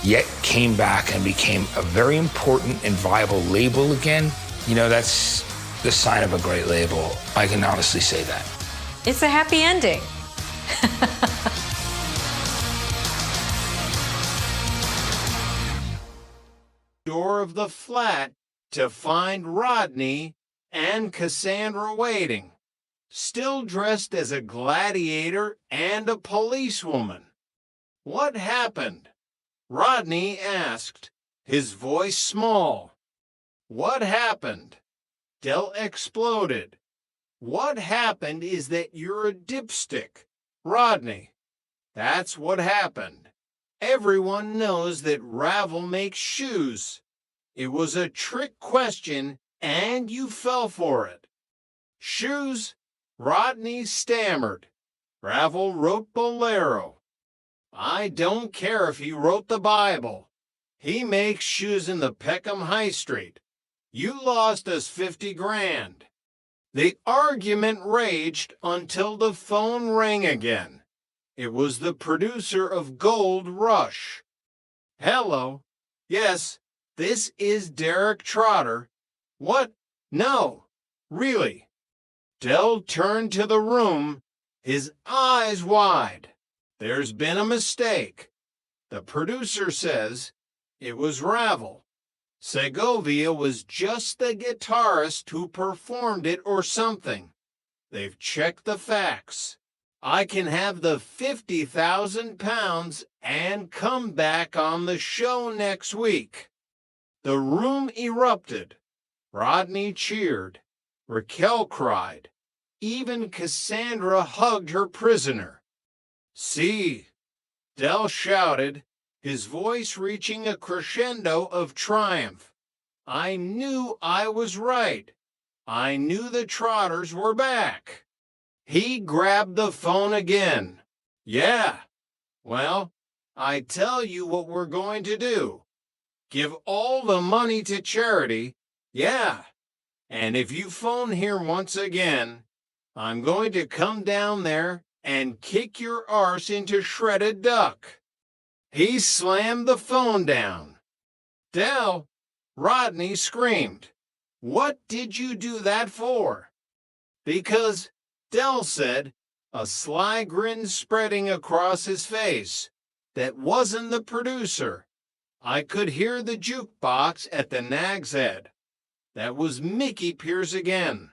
yet came back and became a very important and viable label again. That's the sign of a great label. I can honestly say that. It's a happy ending. Door of the flat to find Rodney and Cassandra waiting, still dressed as a gladiator and a policewoman. What happened? Rodney asked, his voice small. What happened? Del exploded. What happened is that you're a dipstick, Rodney. That's what happened. Everyone knows that Ravel makes shoes. It was a trick question, and you fell for it. Shoes? Rodney stammered. Ravel wrote Bolero. I don't care if he wrote the Bible. He makes shoes in the Peckham High Street. You lost us 50 grand. The argument raged until the phone rang again. It was the producer of Gold Rush. Hello. Yes, this is Derek Trotter. What? No. Really. Del turned to the room, his eyes wide. There's been a mistake. The producer says it was Ravel. Segovia was just the guitarist who performed it or something. They've checked the facts. I can have the 50,000 pounds and come back on the show next week. The room erupted. Rodney cheered. Raquel cried. Even Cassandra hugged her prisoner. See, Del shouted, his voice reaching a crescendo of triumph. I knew I was right. I knew the Trotters were back. He grabbed the phone again. Yeah. Well, I tell you what we're going to do. Give all the money to charity. Yeah. And if you phone here once again, I'm going to come down there and kick your arse into shredded duck. He slammed the phone down. Del, Rodney screamed. What did you do that for? Because, Del said, a sly grin spreading across his face, that wasn't the producer. I could hear the jukebox at the Nag's Head. That was Mickey Pierce again.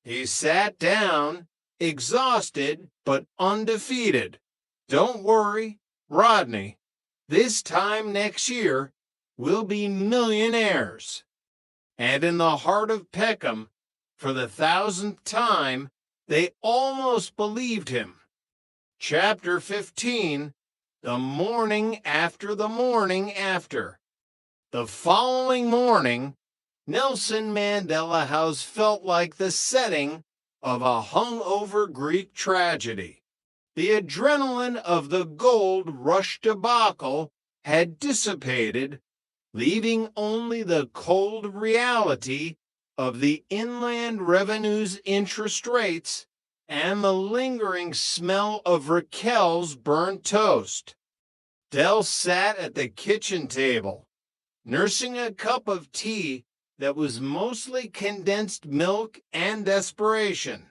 He sat down, exhausted but undefeated. Don't worry, Rodney. This time next year, we'll be millionaires. And in the heart of Peckham, for the 1,000th time, they almost believed him. Chapter 15, The Morning After the Morning After. The following morning, Nelson Mandela House felt like the setting of a hungover Greek tragedy. The adrenaline of the gold rush debacle had dissipated, leaving only the cold reality of the Inland Revenue's interest rates and the lingering smell of Raquel's burnt toast. Del sat at the kitchen table, nursing a cup of tea that was mostly condensed milk and desperation.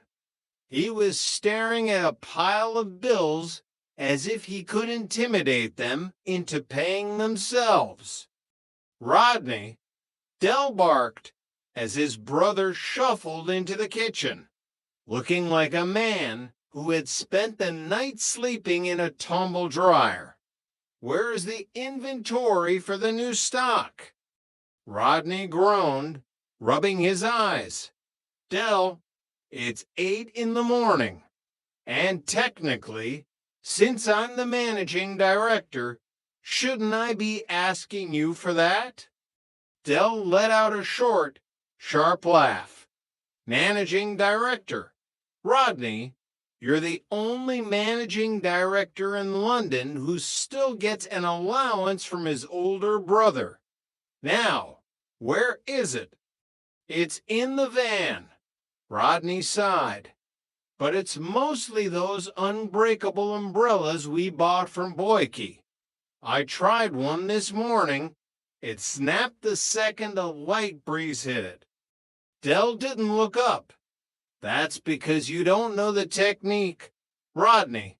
He was staring at a pile of bills as if he could intimidate them into paying themselves. Rodney, Del barked as his brother shuffled into the kitchen, looking like a man who had spent the night sleeping in a tumble dryer. Where's the inventory for the new stock? Rodney groaned, rubbing his eyes. Del, it's 8 in the morning, and technically, since I'm the managing director, shouldn't I be asking you for that? Del let out a short, sharp laugh. Managing director. Rodney, you're the only managing director in London who still gets an allowance from his older brother. Now, where is it? It's in the van. Rodney sighed. But it's mostly those unbreakable umbrellas we bought from Boyke. I tried one this morning. It snapped the second a light breeze hit it. Del didn't look up. That's because you don't know the technique. Rodney,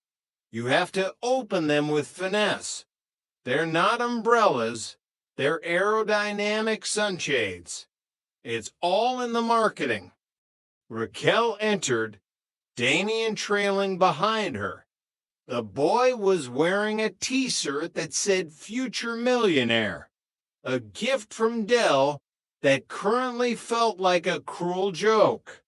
you have to open them with finesse. They're not umbrellas. They're aerodynamic sunshades. It's all in the marketing. Raquel entered, Damien trailing behind her. The boy was wearing a t-shirt that said Future Millionaire, a gift from Del that currently felt like a cruel joke.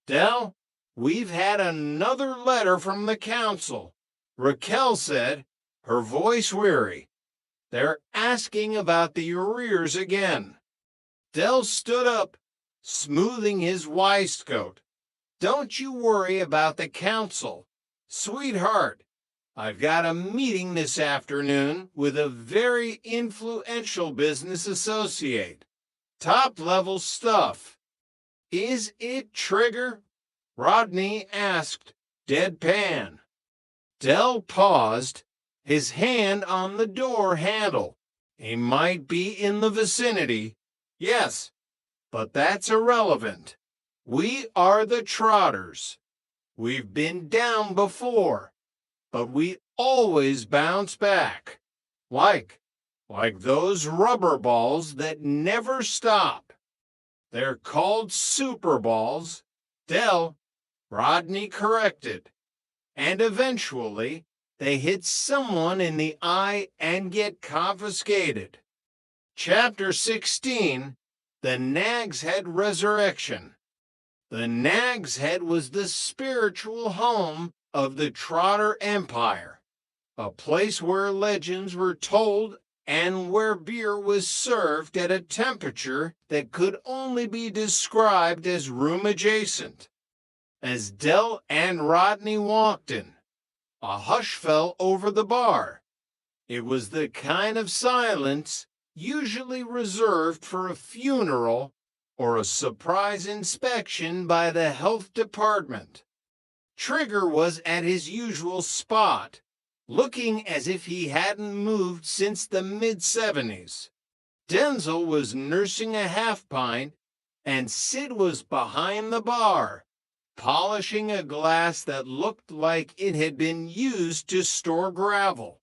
Del, we've had another letter from the council, Raquel said, her voice weary. They're asking about the arrears again. Del stood up, smoothing his waistcoat. Don't you worry about the council. Sweetheart, I've got a meeting this afternoon with a very influential business associate. Top-level stuff. Is it Trigger? Rodney asked, deadpan. Del paused, his hand on the door handle. He might be in the vicinity. Yes, but that's irrelevant. We are the Trotters. We've been down before, but we always bounce back. Like those rubber balls that never stop. They're called super balls. Del, Rodney corrected. and eventually they hit someone in the eye and get confiscated. Chapter 16, The Nag's Head Resurrection. The Nag's Head was the spiritual home of the Trotter Empire, a place where legends were told and where beer was served at a temperature that could only be described as room adjacent. As Del and Rodney walked in, a hush fell over the bar. It was the kind of silence usually reserved for a funeral or a surprise inspection by the health department. Trigger was at his usual spot, looking as if he hadn't moved since the mid-70s. Denzel was nursing a half-pint, and Sid was behind the bar, polishing a glass that looked like it had been used to store gravel.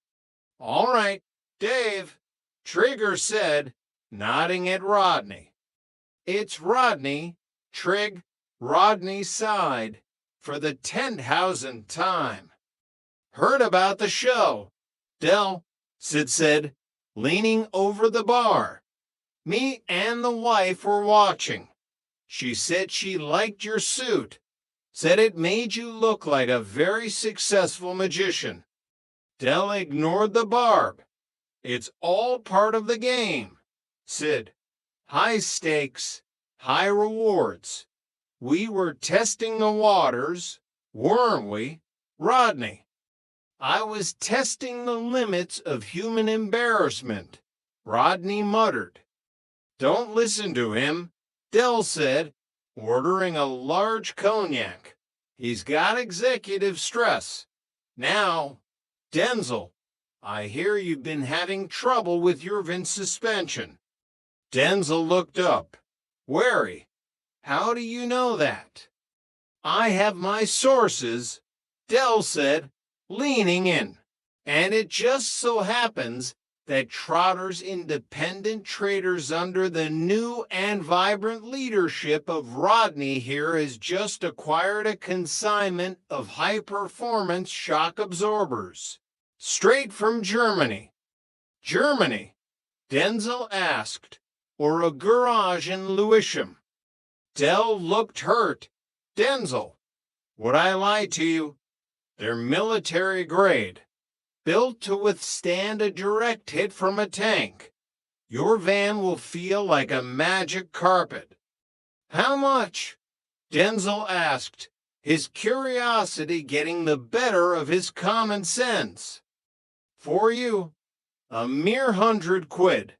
"All right, Dave," Trigger said, nodding at Rodney. "It's Rodney," Rodney sighed, "for the 10,000th time." "Heard about the show, Del," Sid said, leaning over the bar. "Me and the wife were watching. She said she liked your suit, said it made you look like a very successful magician." Del ignored the barb. "It's all part of the game." Sid, "High stakes, high rewards. We were testing the waters, weren't we, Rodney?" "I was testing the limits of human embarrassment," Rodney muttered. "Don't listen to him," Del said, ordering a large cognac. "He's got executive stress. Now, Denzel, I hear you've been having trouble with your VIN suspension." Denzel looked up, wary. "How do you know that?" "I have my sources," Del said, leaning in. "And it just so happens that Trotter's independent traders under the new and vibrant leadership of Rodney here has just acquired a consignment of high-performance shock absorbers. Straight from Germany." "Germany?" Denzel asked. "Or a garage in Lewisham?" Del looked hurt. "Denzel, would I lie to you? They're military grade, built to withstand a direct hit from a tank. Your van will feel like a magic carpet." "How much?" Denzel asked, his curiosity getting the better of his common sense. "For you, a mere £100,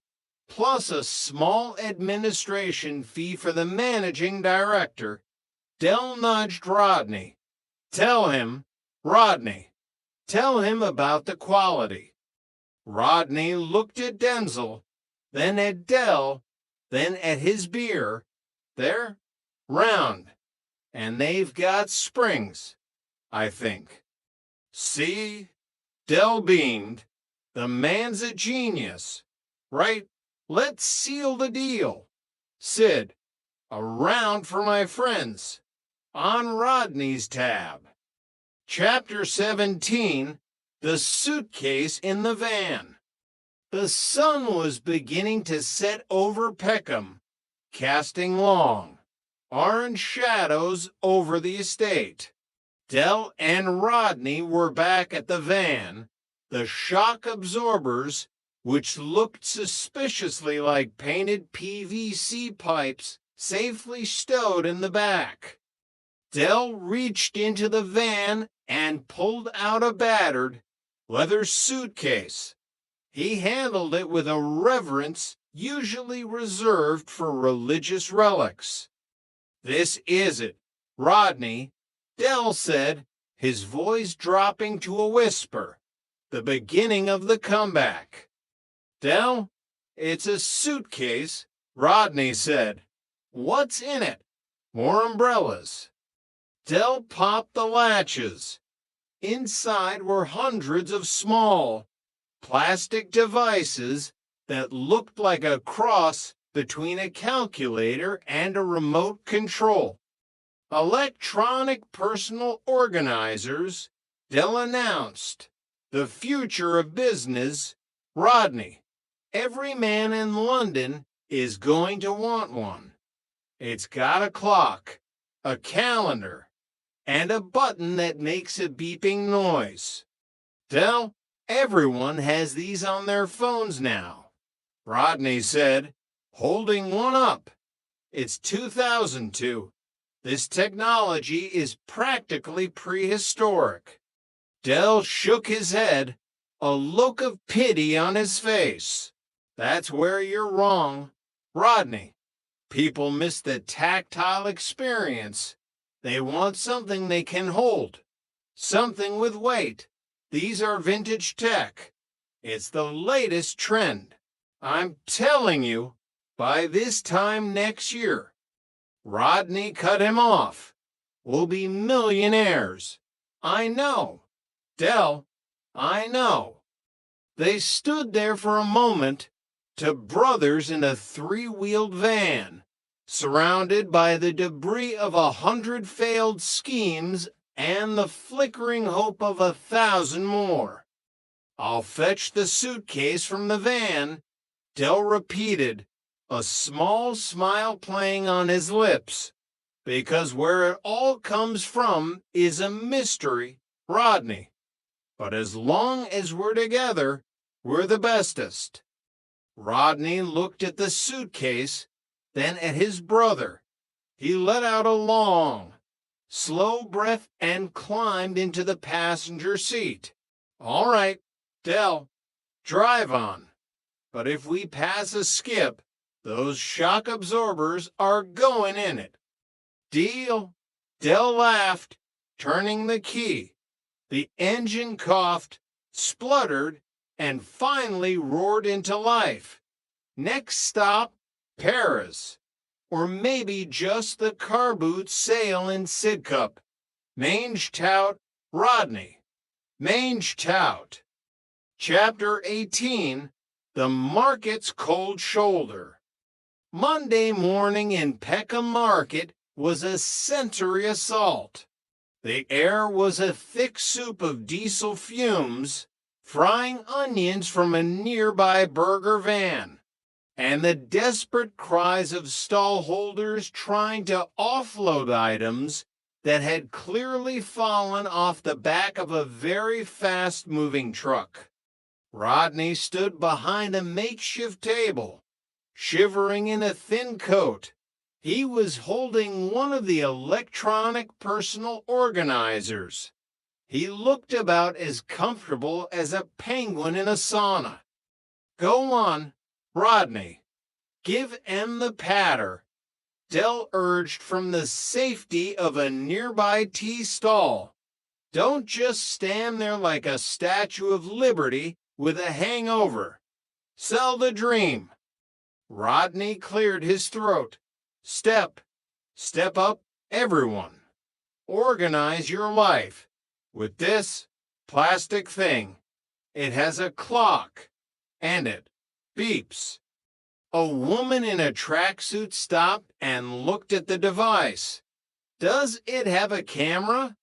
plus a small administration fee for the managing director." Del nudged Rodney. Rodney, tell him about the quality." Rodney looked at Denzel, then at Del, then at his beer. "They're round, and they've got springs, I think." "See?" Del beamed. "The man's a genius. Right, let's seal the deal. Sid, a round for my friends. On Rodney's tab." Chapter 17, The Suitcase in the Van. The sun was beginning to set over Peckham, casting long, orange shadows over the estate. Del and Rodney were back at the van, the shock absorbers, which looked suspiciously like painted PVC pipes, safely stowed in the back. Del reached into the van and pulled out a battered leather suitcase. He handled it with a reverence usually reserved for religious relics. "This is it, Rodney," Del said, his voice dropping to a whisper. "The beginning of the comeback." "Del, it's a suitcase," Rodney said. "What's in it?" "More umbrellas." Del popped the latches. Inside were hundreds of small, plastic devices that looked like a cross between a calculator and a remote control. "Electronic personal organizers," Dell announced, "The future of business, Rodney. Every man in London is going to want one. It's got a clock, a calendar, and a button that makes a beeping noise. Dell, everyone has these on their phones now." Rodney said, holding one up. "It's 2002. This technology is practically prehistoric." Dell shook his head, a look of pity on his face. "That's where you're wrong, Rodney. People miss the tactile experience. They want something they can hold, something with weight. These are vintage tech. It's the latest trend. I'm telling you, by this time next year." Rodney cut him off. "We'll be millionaires. I know. Dell, I know." They stood there for a moment, two brothers in a three-wheeled van, surrounded by the debris of 100 failed schemes and the flickering hope of 1,000 more. "I'll fetch the suitcase from the van," Dell repeated, a small smile playing on his lips. "Because where it all comes from is a mystery, Rodney. But as long as we're together, we're the bestest." Rodney looked at the suitcase, then at his brother. He let out a long, slow breath and climbed into the passenger seat. "All right, Dell, drive on. But if we pass a skip, those shock absorbers are going in it." "Deal." Dell laughed, turning the key. The engine coughed, spluttered, and finally roared into life. Next stop, Paris. Or maybe just the car boot sail in Sidcup. Mange tout, Rodney. Mange tout. Chapter 18, The Market's Cold Shoulder. Monday morning in Peckham Market was a sensory assault. The air was a thick soup of diesel fumes, frying onions from a nearby burger van, and the desperate cries of stallholders trying to offload items that had clearly fallen off the back of a very fast-moving truck. Rodney stood behind a makeshift table, shivering in a thin coat. He was holding one of the electronic personal organizers. He looked about as comfortable as a penguin in a sauna. "Go on, Rodney. Give Em the patter," Dell urged from the safety of a nearby tea stall. "Don't just stand there like a Statue of Liberty with a hangover. Sell the dream." Rodney cleared his throat. Step up, everyone. Organize your life with this plastic thing. It has a clock, and it beeps." A woman in a tracksuit stopped and looked at the device. "Does it have a camera?"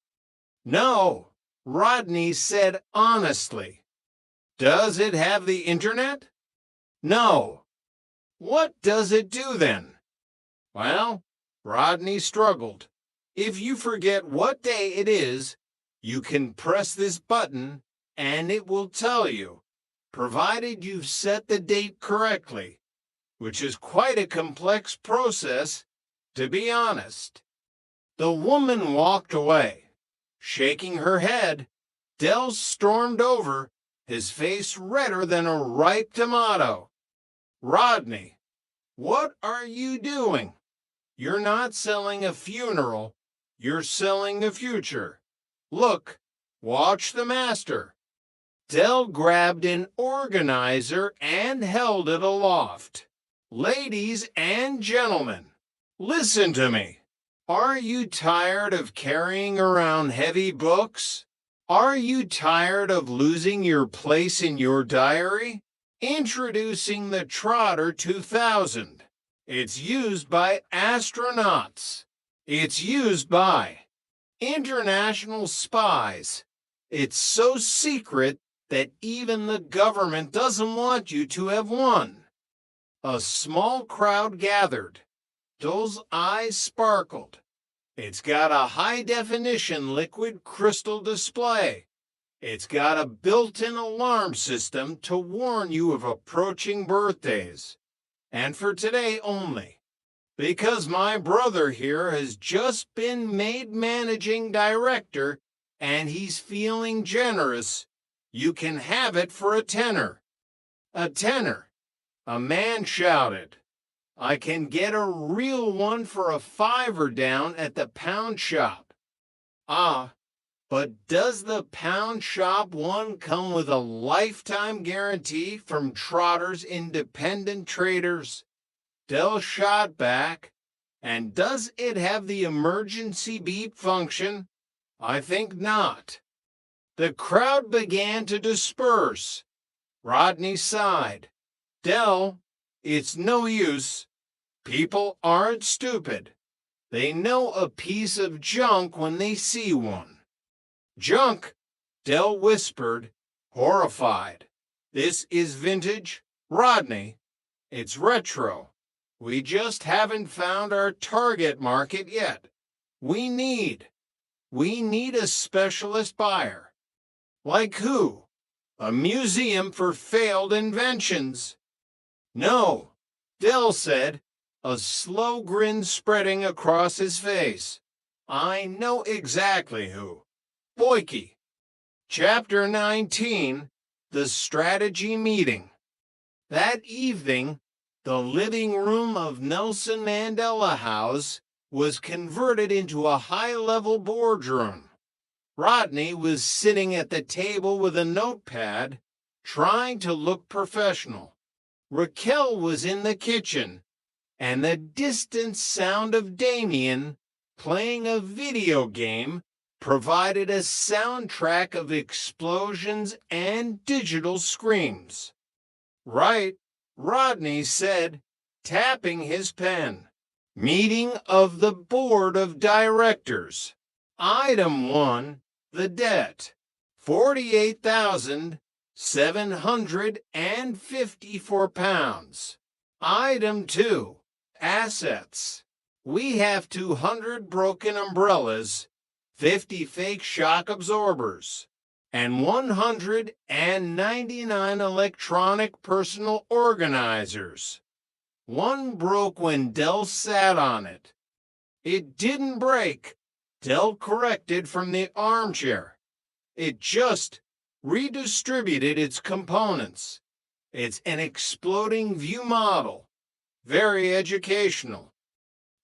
"No," Rodney said honestly. "Does it have the internet?" "No." "What does it do then?" "Well," Rodney struggled, "if you forget what day it is, you can press this button and it will tell you, provided you've set the date correctly, which is quite a complex process, to be honest." The woman walked away. Shaking her head, Dell stormed over, his face redder than a ripe tomato. "Rodney, what are you doing? You're not selling a funeral, you're selling the future. Look, watch the master." Dell grabbed an organizer and held it aloft. "Ladies and gentlemen, listen to me. Are you tired of carrying around heavy books? Are you tired of losing your place in your diary? Introducing the Trotter 2000. It's used by astronauts. It's used by international spies, It's so secret that even the government doesn't want you to have won. A small crowd gathered. Dell's eyes sparkled. It's got a high-definition liquid crystal display. It's got a built-in alarm system to warn you of approaching birthdays. And for today only. Because my brother here has just been made managing director and he's feeling generous, you can have it for a tenner. A tenner. A man shouted. I can get a real one for a $5 down at the pound shop. Ah, but does the pound shop one come with a lifetime guarantee from Trotter's Independent Traders? Dell shot back. And does it have the emergency beep function? I think not. The crowd began to disperse. Rodney sighed. Dell, it's no use. People aren't stupid. They know a piece of junk when they see one. Junk, Dell whispered, horrified. This is vintage, Rodney. It's retro. We just haven't found our target market yet. We need a specialist buyer. Like who? A museum for failed inventions. No, Dell said, a slow grin spreading across his face. I know exactly who. Boyke. Chapter 19, The Strategy Meeting. That evening, the living room of Nelson Mandela House was converted into a high-level boardroom. Rodney was sitting at the table with a notepad, trying to look professional. Raquel was in the kitchen, and the distant sound of Damien playing a video game provided a soundtrack of explosions and digital screams. Right, Rodney said, tapping his pen. Meeting of the Board of Directors. Item 1, the debt. 48,754 pounds. Item 2, assets. We have 200 broken umbrellas, 50 fake shock absorbers, and 199 electronic personal organizers. One broke when Dell sat on it. It didn't break, Dell corrected from the armchair. It just redistributed its components. It's an exploding view model. Very educational.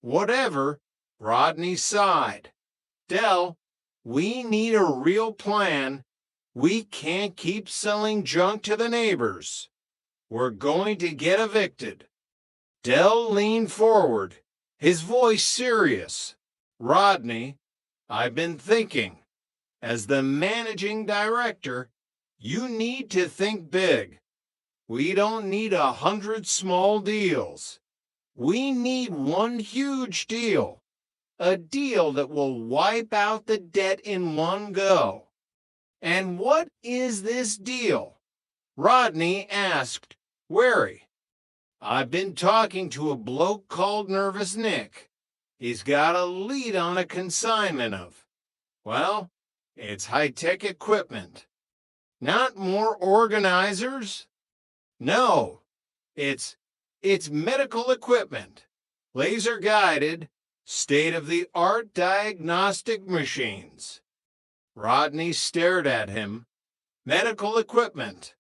Whatever, Rodney sighed. Dell, we need a real plan. We can't keep selling junk to the neighbors. We're going to get evicted. Dell leaned forward, his voice serious. Rodney, I've been thinking. As the managing director, you need to think big. We don't need 100 small deals. We need one huge deal. A deal that will wipe out the debt in one go. And what is this deal? Rodney asked, wary. I've been talking to a bloke called Nervous Nick. He's got a lead on a consignment of, well, it's high-tech equipment. Not more organizers? No, it's medical equipment. Laser-guided, state-of-the-art diagnostic machines. Rodney stared at him. Medical equipment.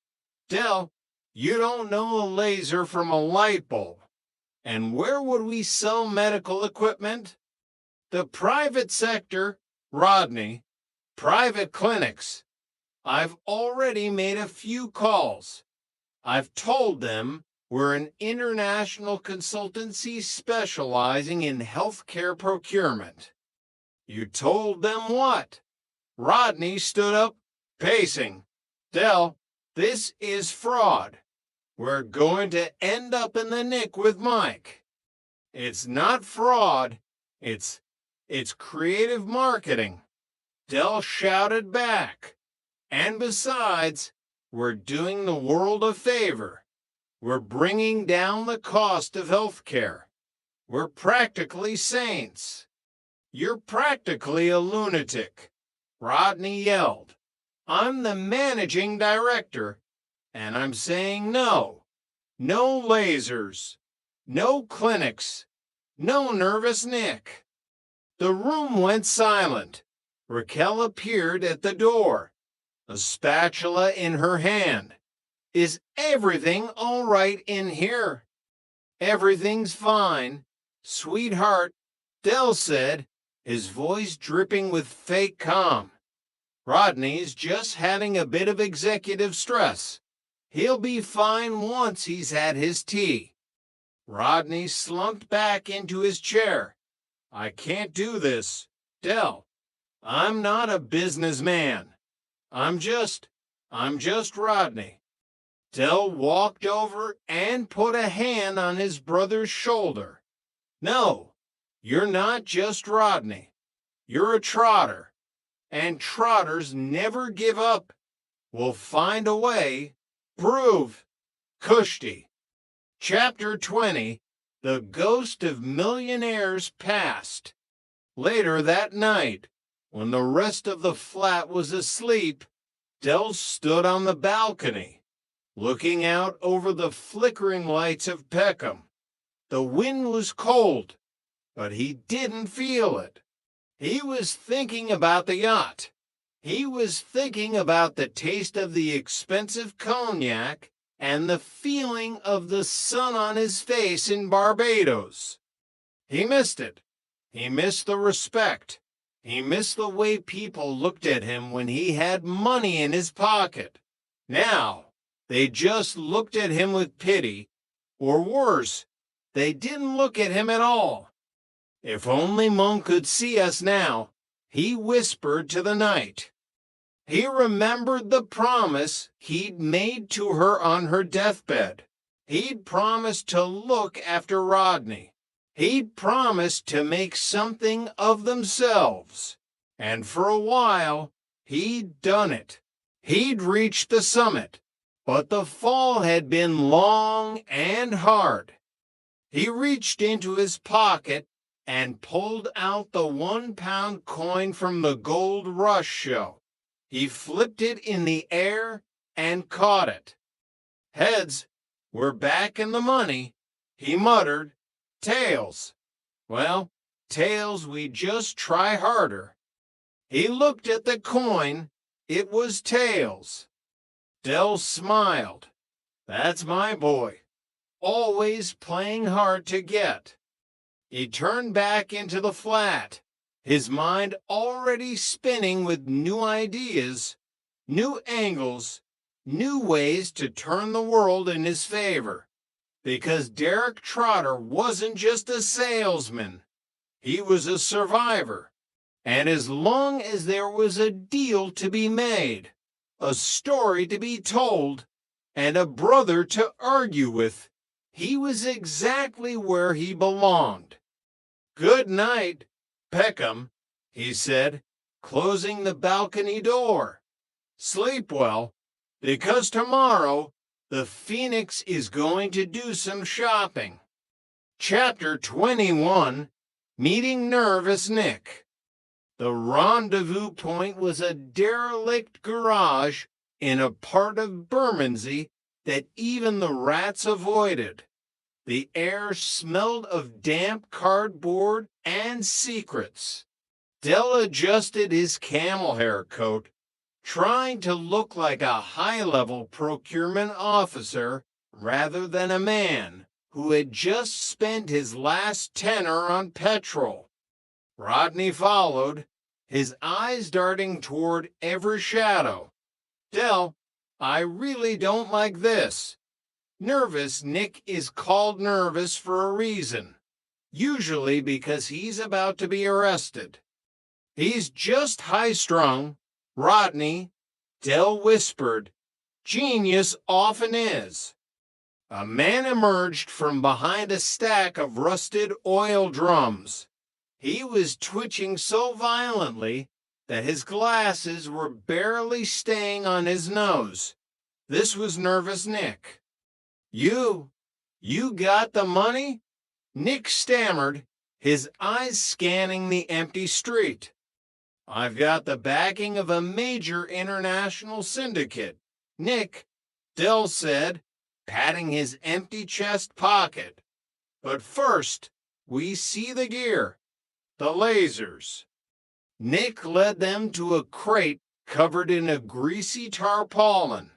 Dell, you don't know a laser from a light bulb. And where would we sell medical equipment? The private sector, Rodney. Private clinics. I've already made a few calls. I've told them we're an international consultancy specializing in healthcare procurement. You told them what? Rodney stood up, pacing. Dell, this is fraud. We're going to end up in the nick with Mike. It's not fraud. It's creative marketing. Dell shouted back. And besides, we're doing the world a favor. We're bringing down the cost of health care. We're practically saints. You're practically a lunatic, Rodney yelled. I'm the managing director, and I'm saying no. No lasers. No clinics. No nervous Nick. The room went silent. Raquel appeared at the door, a spatula in her hand. Is everything all right in here? Everything's fine, sweetheart, Dell said, his voice dripping with fake calm. Rodney's just having a bit of executive stress. He'll be fine once he's had his tea. Rodney slumped back into his chair. I can't do this, Dell. I'm not a businessman. I'm just Rodney. Dell walked over and put a hand on his brother's shoulder. No, you're not just Rodney. You're a trotter. And trotters never give up. We'll find a way. Prove. Kushti. Chapter 20. The Ghost of Millionaires Past. Later that night, when the rest of the flat was asleep, Dell stood on the balcony, looking out over the flickering lights of Peckham. The wind was cold, but he didn't feel it. He was thinking about the yacht. He was thinking about the taste of the expensive cognac and the feeling of the sun on his face in Barbados. He missed it. He missed the respect. He missed the way people looked at him when he had money in his pocket. Now, they just looked at him with pity, or worse, they didn't look at him at all. If only Mom could see us now, he whispered to the night. He remembered the promise he'd made to her on her deathbed. He'd promised to look after Rodney. He'd promised to make something of themselves. And for a while, he'd done it. He'd reached the summit, but the fall had been long and hard. He reached into his pocket and pulled out the 1-pound coin from the Gold Rush show. He flipped it in the air and caught it. Heads, we're back in the money, he muttered. Tails. Well, tails, we just try harder. He looked at the coin. It was tails. Dell smiled. That's my boy. Always playing hard to get. He turned back into the flat, his mind already spinning with new ideas, new angles, new ways to turn the world in his favor. Because Derek Trotter wasn't just a salesman. He was a survivor. And as long as there was a deal to be made, a story to be told, and a brother to argue with, he was exactly where he belonged. Good night, Peckham, he said, closing the balcony door. Sleep well, because tomorrow the Phoenix is going to do some shopping. Chapter 21, Meeting Nervous Nick. The rendezvous point was a derelict garage in a part of Bermondsey that even the rats avoided. The air smelled of damp cardboard and secrets. Dell adjusted his camel hair coat, trying to look like a high-level procurement officer rather than a man who had just spent his last tenner on petrol. Rodney followed, his eyes darting toward every shadow. Dell, I really don't like this. Nervous Nick is called nervous for a reason, usually because he's about to be arrested. He's just high-strung, Rodney, Dell whispered. Genius often is. A man emerged from behind a stack of rusted oil drums. He was twitching so violently that his glasses were barely staying on his nose. This was nervous Nick. You got the money? Nick stammered, his eyes scanning the empty street. I've got the backing of a major international syndicate, Nick, Dell said, patting his empty chest pocket. But first, we see the gear, the lasers. Nick led them to a crate covered in a greasy tarpaulin.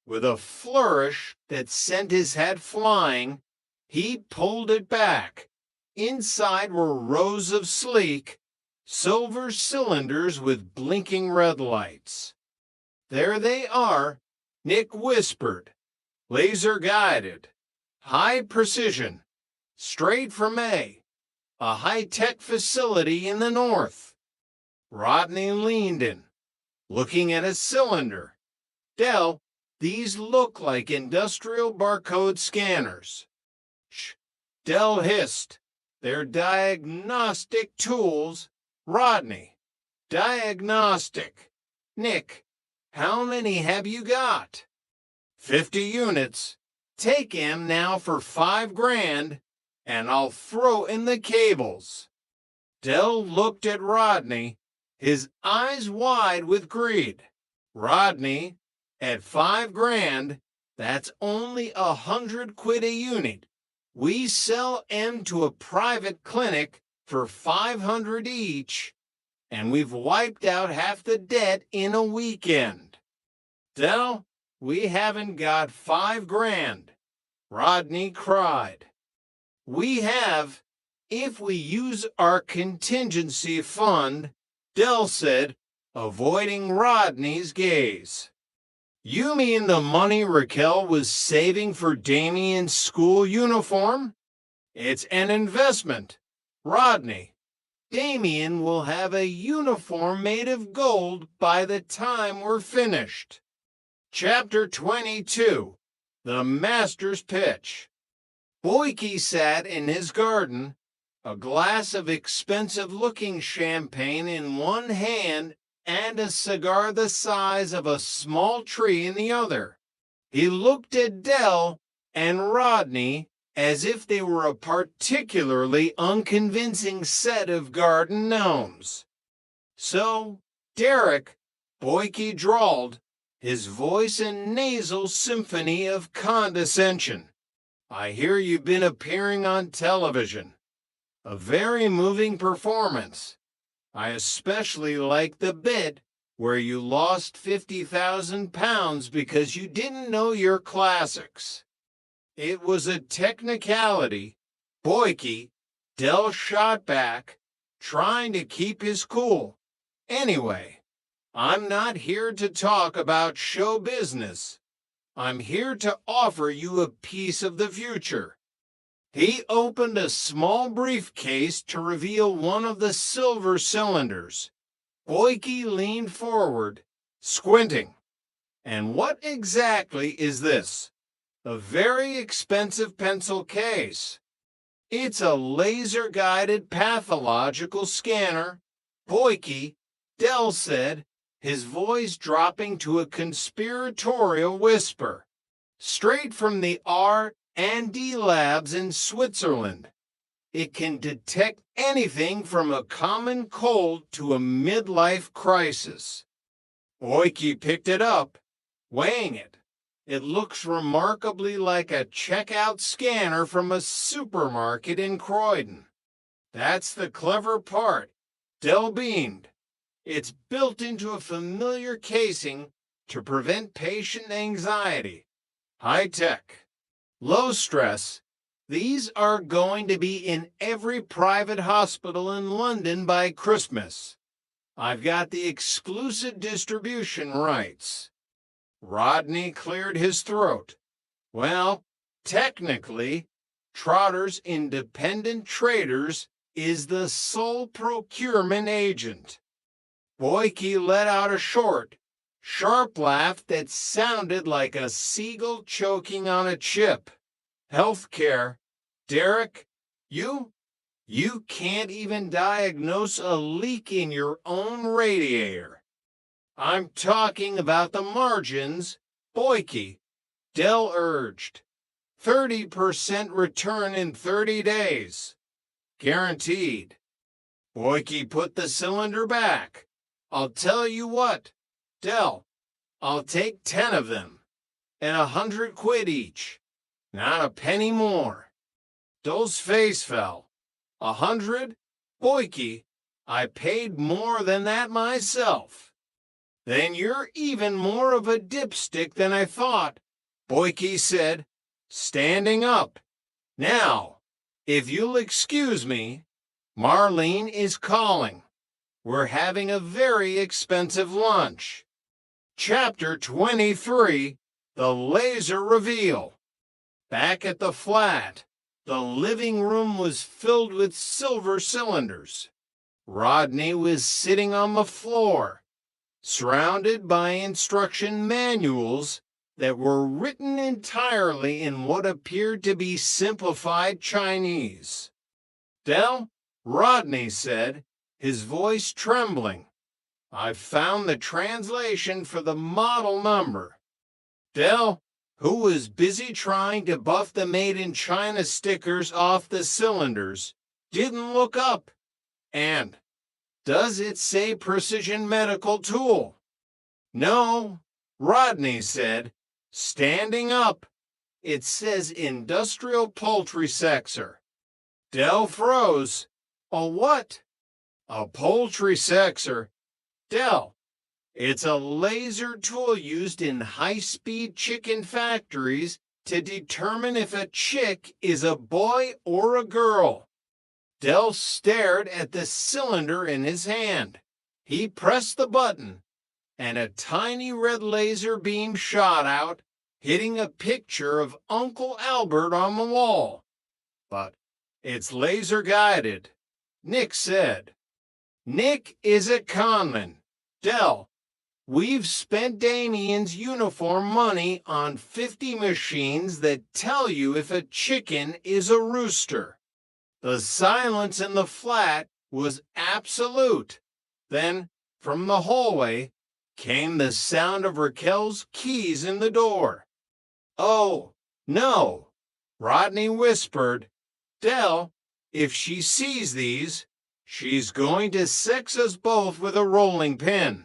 With a flourish that sent his head flying, he pulled it back. Inside were rows of sleek, silver cylinders with blinking red lights. There they are, Nick whispered. Laser guided, high precision, straight from a high-tech facility in the north. Rodney leaned in, looking at a cylinder. Dell, these look like industrial barcode scanners. Shh, Dell hissed. They're diagnostic tools. Rodney, diagnostic. Nick, how many have you got? 50 units. Take 'em now for $5,000, and I'll throw in the cables. Dell looked at Rodney, his eyes wide with greed. Rodney, at $5,000, that's only £100 a unit. We sell 'em to a private clinic for $500 each, and we've wiped out half the debt in a weekend. Dell, we haven't got $5,000, Rodney cried. We have, if we use our contingency fund, Dell said, avoiding Rodney's gaze. You mean the money Raquel was saving for Damien's school uniform? It's an investment. Rodney, Damien will have a uniform made of gold by the time we're finished. Chapter 22, The Master's Pitch. Boyke sat in his garden, a glass of expensive-looking champagne in one hand and a cigar the size of a small tree in the other. He looked at Dell and Rodney as if they were a particularly unconvincing set of garden gnomes. So, Derek, Boyke drawled, his voice a nasal symphony of condescension. I hear you've been appearing on television. A very moving performance. I especially like the bit where you lost 50,000 pounds because you didn't know your classics. It was a technicality. Boyke, Dell shot back, trying to keep his cool. Anyway, I'm not here to talk about show business. I'm here to offer you a piece of the future. He opened a small briefcase to reveal one of the silver cylinders. Boyke leaned forward, squinting. And what exactly is this? A very expensive pencil case. It's a laser-guided pathological scanner. Boyke, Dell said, his voice dropping to a conspiratorial whisper. Straight from the R&D labs in Switzerland. It can detect anything from a common cold to a midlife crisis. Boyke picked it up, weighing it. It looks remarkably like a checkout scanner from a supermarket in Croydon. That's the clever part. Dell beamed. It's built into a familiar casing to prevent patient anxiety. High tech. Low stress. These are going to be in every private hospital in London by Christmas. I've got the exclusive distribution rights. Rodney cleared his throat. Well, technically, Trotter's Independent Traders is the sole procurement agent. Boyke let out a short, sharp laugh that sounded like a seagull choking on a chip. Healthcare. Derek, you? You can't even diagnose a leak in your own radiator. I'm talking about the margins, Boyke. Dell urged. 30% return in 30 days. Guaranteed. Boyke put the cylinder back. I'll tell you what, Dell, I'll take 10 of them, and £100 each. Not a penny more. Dell's face fell. 100? Boyke, I paid more than that myself. Then you're even more of a dipstick than I thought, Boyke said, standing up. Now, if you'll excuse me, Marlene is calling. We're having a very expensive lunch. Chapter 23, The Laser Reveal. Back at the flat, the living room was filled with silver cylinders. Rodney was sitting on the floor, surrounded by instruction manuals that were written entirely in what appeared to be simplified Chinese. Dell, Rodney said, his voice trembling, I've found the translation for the model number. Dell, who was busy trying to buff the Made in China stickers off the cylinders, didn't look up. And, does it say Precision Medical Tool? No, Rodney said, standing up. It says Industrial Poultry Sexer. Dell froze. A what? A poultry sexer. Dell, it's a laser tool used in high-speed chicken factories to determine if a chick is a boy or a girl. Dell stared at the cylinder in his hand. He pressed the button, and a tiny red laser beam shot out, hitting a picture of Uncle Albert on the wall. But it's laser-guided, Nick said. Nick is a conman. Dell, we've spent Damien's uniform money on 50 machines that tell you if a chicken is a rooster. The silence in the flat was absolute. Then, from the hallway, came the sound of Raquel's keys in the door. Oh, no, Rodney whispered. Dell, if she sees these, she's going to sex us both with a rolling pin.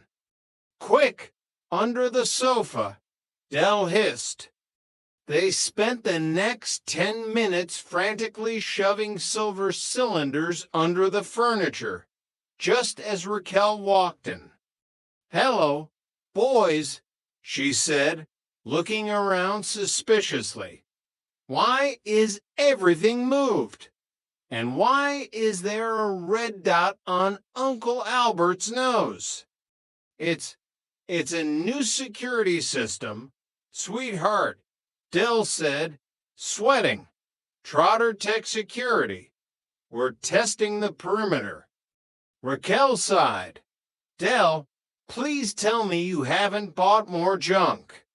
Quick, under the sofa, Dell hissed. They spent the next 10 minutes frantically shoving silver cylinders under the furniture, just as Raquel walked in. Hello, boys, she said, looking around suspiciously. Why is everything moved? And why is there a red dot on Uncle Albert's nose? It's a new security system, sweetheart, Dell said, sweating. Trotter Tech Security. We're testing the perimeter. Raquel sighed. Dell, please tell me you haven't bought more junk.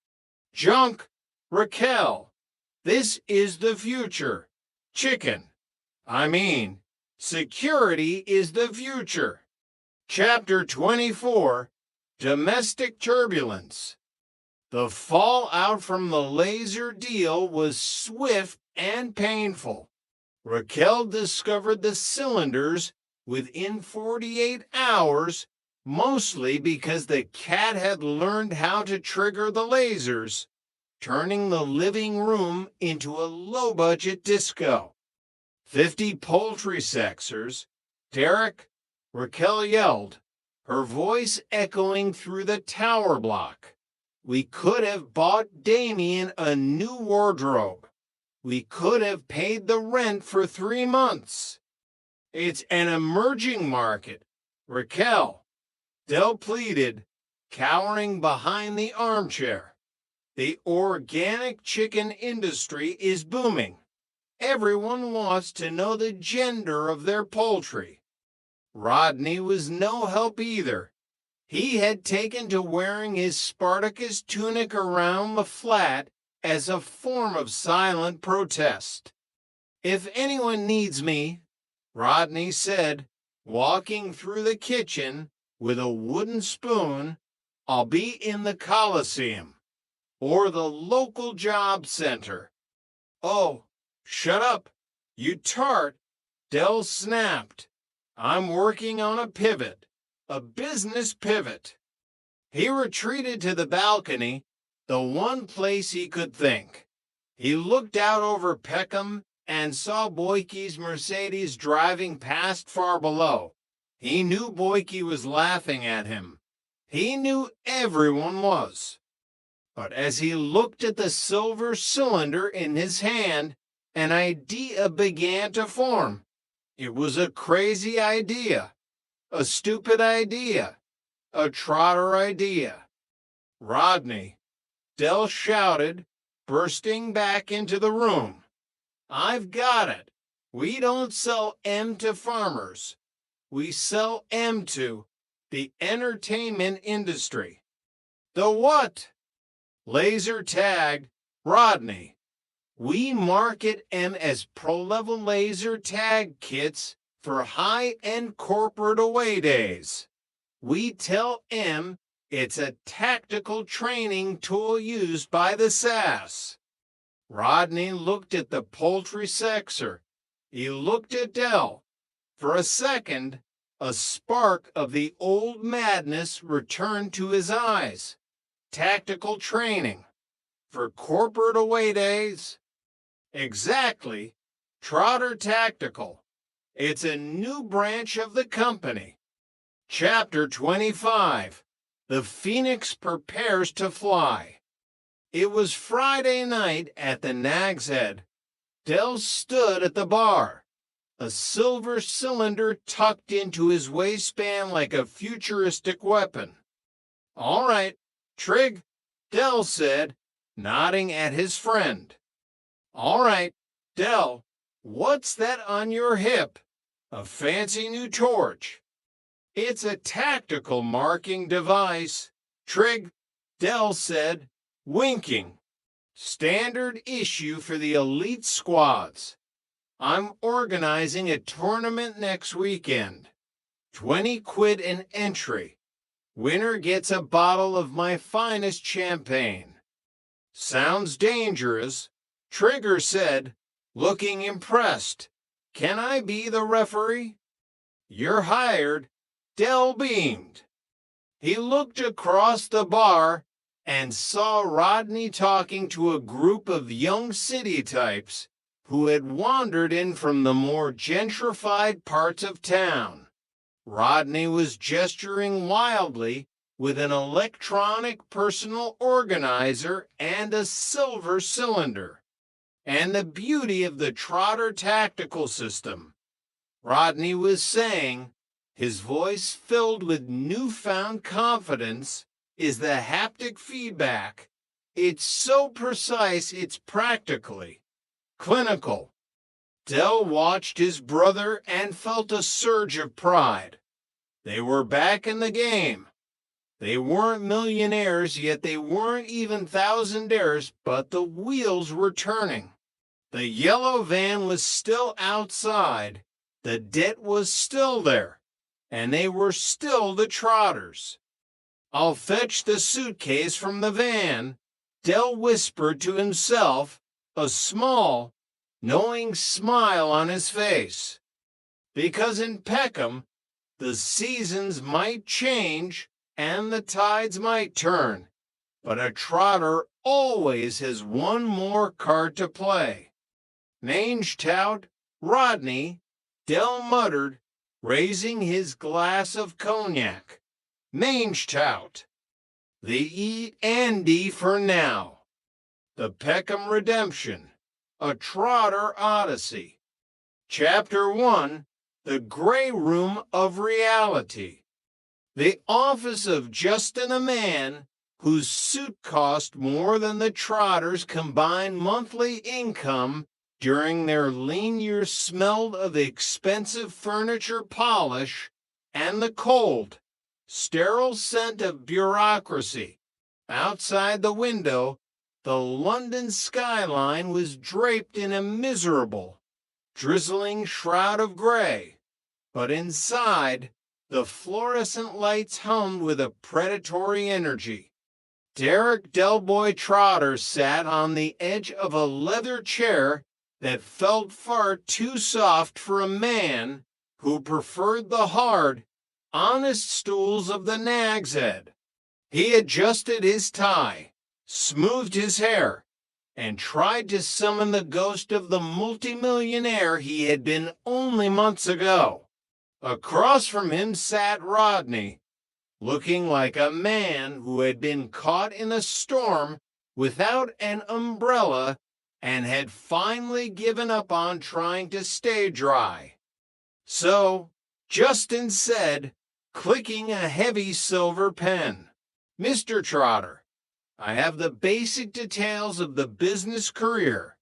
Junk? Raquel, this is the future. Chicken. I mean, security is the future. Chapter 24, Domestic Turbulence. The fallout from the laser deal was swift and painful. Raquel discovered the cylinders within 48 hours, mostly because the cat had learned how to trigger the lasers, turning the living room into a low-budget disco. 50 poultry sexers. Derek, Raquel yelled, her voice echoing through the tower block. We could have bought Damien a new wardrobe. We could have paid the rent for 3 months. It's an emerging market. Raquel, Dell pleaded, cowering behind the armchair. The organic chicken industry is booming. Everyone wants to know the gender of their poultry. Rodney was no help either. He had taken to wearing his Spartacus tunic around the flat as a form of silent protest. If anyone needs me, Rodney said, walking through the kitchen with a wooden spoon, I'll be in the Coliseum or the local job center. Oh, shut up, you tart, Del snapped. I'm working on a pivot, a business pivot. He retreated to the balcony, the one place he could think. He looked out over Peckham and saw Boyke's Mercedes driving past far below. He knew Boyke was laughing at him. He knew everyone was. But as he looked at the silver cylinder in his hand, an idea began to form. It was a crazy idea, a stupid idea, a trotter idea. Rodney, Del shouted, bursting back into the room. I've got it. We don't sell M to farmers. We sell M to the entertainment industry. The what? Laser tag, Rodney. We market M as pro-level laser tag kits for high-end corporate away days. We tell M it's a tactical training tool used by the SAS. Rodney looked at the poultry sexer. He looked at Del. For a second, a spark of the old madness returned to his eyes. Tactical training. For corporate away days? Exactly. Trotter Tactical. It's a new branch of the company. Chapter 25. The Phoenix prepares to fly. It was Friday night at the Nag's Head. Del stood at the bar, a silver cylinder tucked into his waistband like a futuristic weapon. All right, Trig, Del said, nodding at his friend. All right, Del, what's that on your hip? A fancy new torch. It's a tactical marking device, Trig, Del said, winking. Standard issue for the elite squads. I'm organizing a tournament next weekend. 20 quid an entry. Winner gets a bottle of my finest champagne. Sounds dangerous, Trigger said, looking impressed. Can I be the referee? You're hired, Del beamed. He looked across the bar and saw Rodney talking to a group of young city types who had wandered in from the more gentrified parts of town. Rodney was gesturing wildly with an electronic personal organizer and a silver cylinder. And the beauty of the Trotter tactical system. Rodney was saying, his voice filled with newfound confidence, is the haptic feedback. It's so precise, it's practically clinical. Del watched his brother and felt a surge of pride. They were back in the game. They weren't millionaires, yet they weren't even thousandaires, but the wheels were turning. The yellow van was still outside. The debt was still there, and they were still the Trotters. I'll fetch the suitcase from the van, Del whispered to himself, a small, knowing smile on his face. Because in Peckham, the seasons might change and the tides might turn, but a Trotter always has one more card to play. Mange tout, Rodney, Del muttered, raising his glass of cognac. Mange tout. The E&D for now. The Peckham Redemption. A Trotter Odyssey. Chapter 1. The Gray Room of Reality. The office of Justin a Man, whose suit cost more than the Trotters' combined monthly income during their lean years, smelled of the expensive furniture polish and the cold, sterile scent of bureaucracy. Outside the window, the London skyline was draped in a miserable, drizzling shroud of gray, but inside, the fluorescent lights hummed with a predatory energy. Derek Delboy Trotter sat on the edge of a leather chair that felt far too soft for a man who preferred the hard, honest stools of the Nag's Head. He adjusted his tie, smoothed his hair, and tried to summon the ghost of the multimillionaire he had been only months ago. Across from him sat Rodney, looking like a man who had been caught in a storm without an umbrella and had finally given up on trying to stay dry. So, Justin said, clicking a heavy silver pen, "Mr. Trotter, I have the basic details of the business career,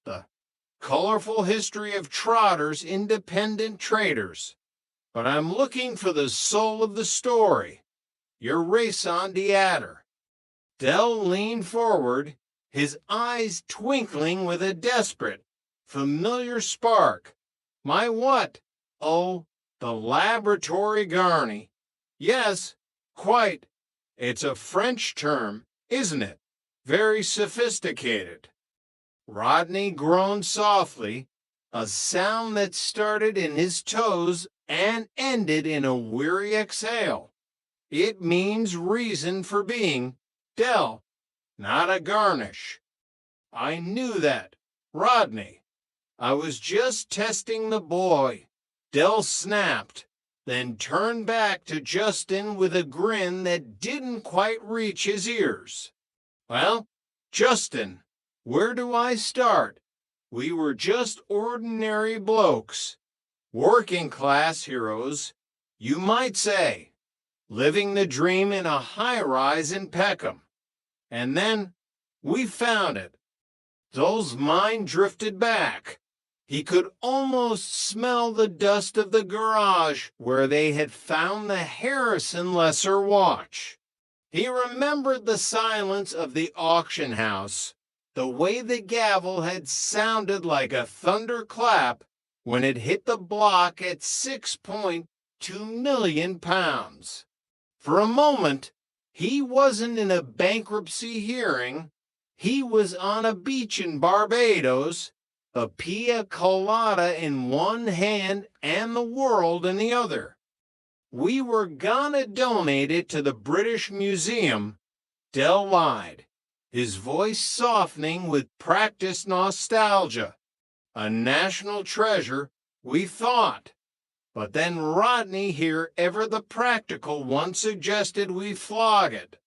the colorful history of Trotter's independent traders, but I'm looking for the soul of the story, your raison d'etre." Dell leaned forward, his eyes twinkling with a desperate, familiar spark. "My what? Oh, the laboratory garni. Yes, quite. It's a French term, isn't it? Very sophisticated." Rodney groaned softly, a sound that started in his toes and ended in a weary exhale. "It means reason for being, Dell, not a garnish." "I knew that, Rodney. I was just testing the boy," Dell snapped, then turned back to Justin with a grin that didn't quite reach his ears. "Well, Justin, where do I start? We were just ordinary blokes, working class heroes, you might say, living the dream in a high-rise in Peckham. And then we found it." Dell's mind drifted back. He could almost smell the dust of the garage where they had found the Harrison Lesser watch. He remembered the silence of the auction house, the way the gavel had sounded like a thunderclap when it hit the block at £6.2 million. For a moment, he wasn't in a bankruptcy hearing. He was on a beach in Barbados, a pina colada in one hand and the world in the other. "We were gonna donate it to the British Museum," Dell lied, his voice softening with practiced nostalgia. "A national treasure, we thought. But then Rodney here, ever the practical one, suggested we flog it.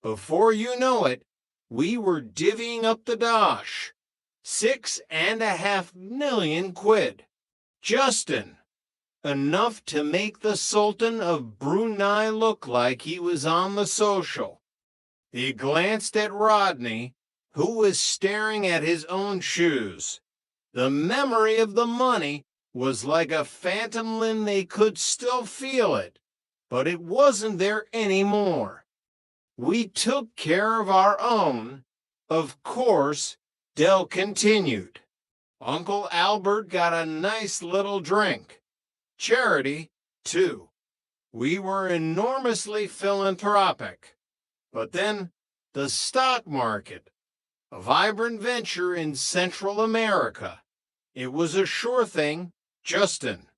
Before you know it, we were divvying up the dosh. £6.5 million. Justin, enough to make the Sultan of Brunei look like he was on the social." He glanced at Rodney, who was staring at his own shoes. The memory of the money was like a phantom limb. They could still feel it, but it wasn't there anymore. "We took care of our own, of course," Dell continued. "Uncle Albert got a nice little drink. Charity, too. We were enormously philanthropic. But then the stock market, a vibrant venture in Central America. It was a sure thing, Justin.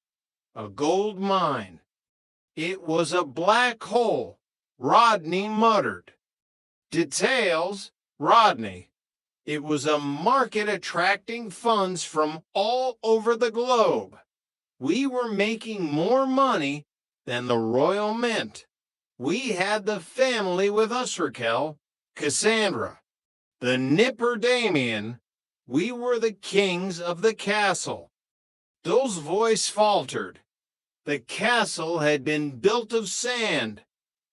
A gold mine. It was a black hole," Rodney muttered. "Details, Rodney. It was a market attracting funds from all over the globe. We were making more money than the Royal Mint. We had the family with us, Raquel, Cassandra, the Nipper Damien. We were the kings of the castle." Dell's voice faltered. The castle had been built of sand,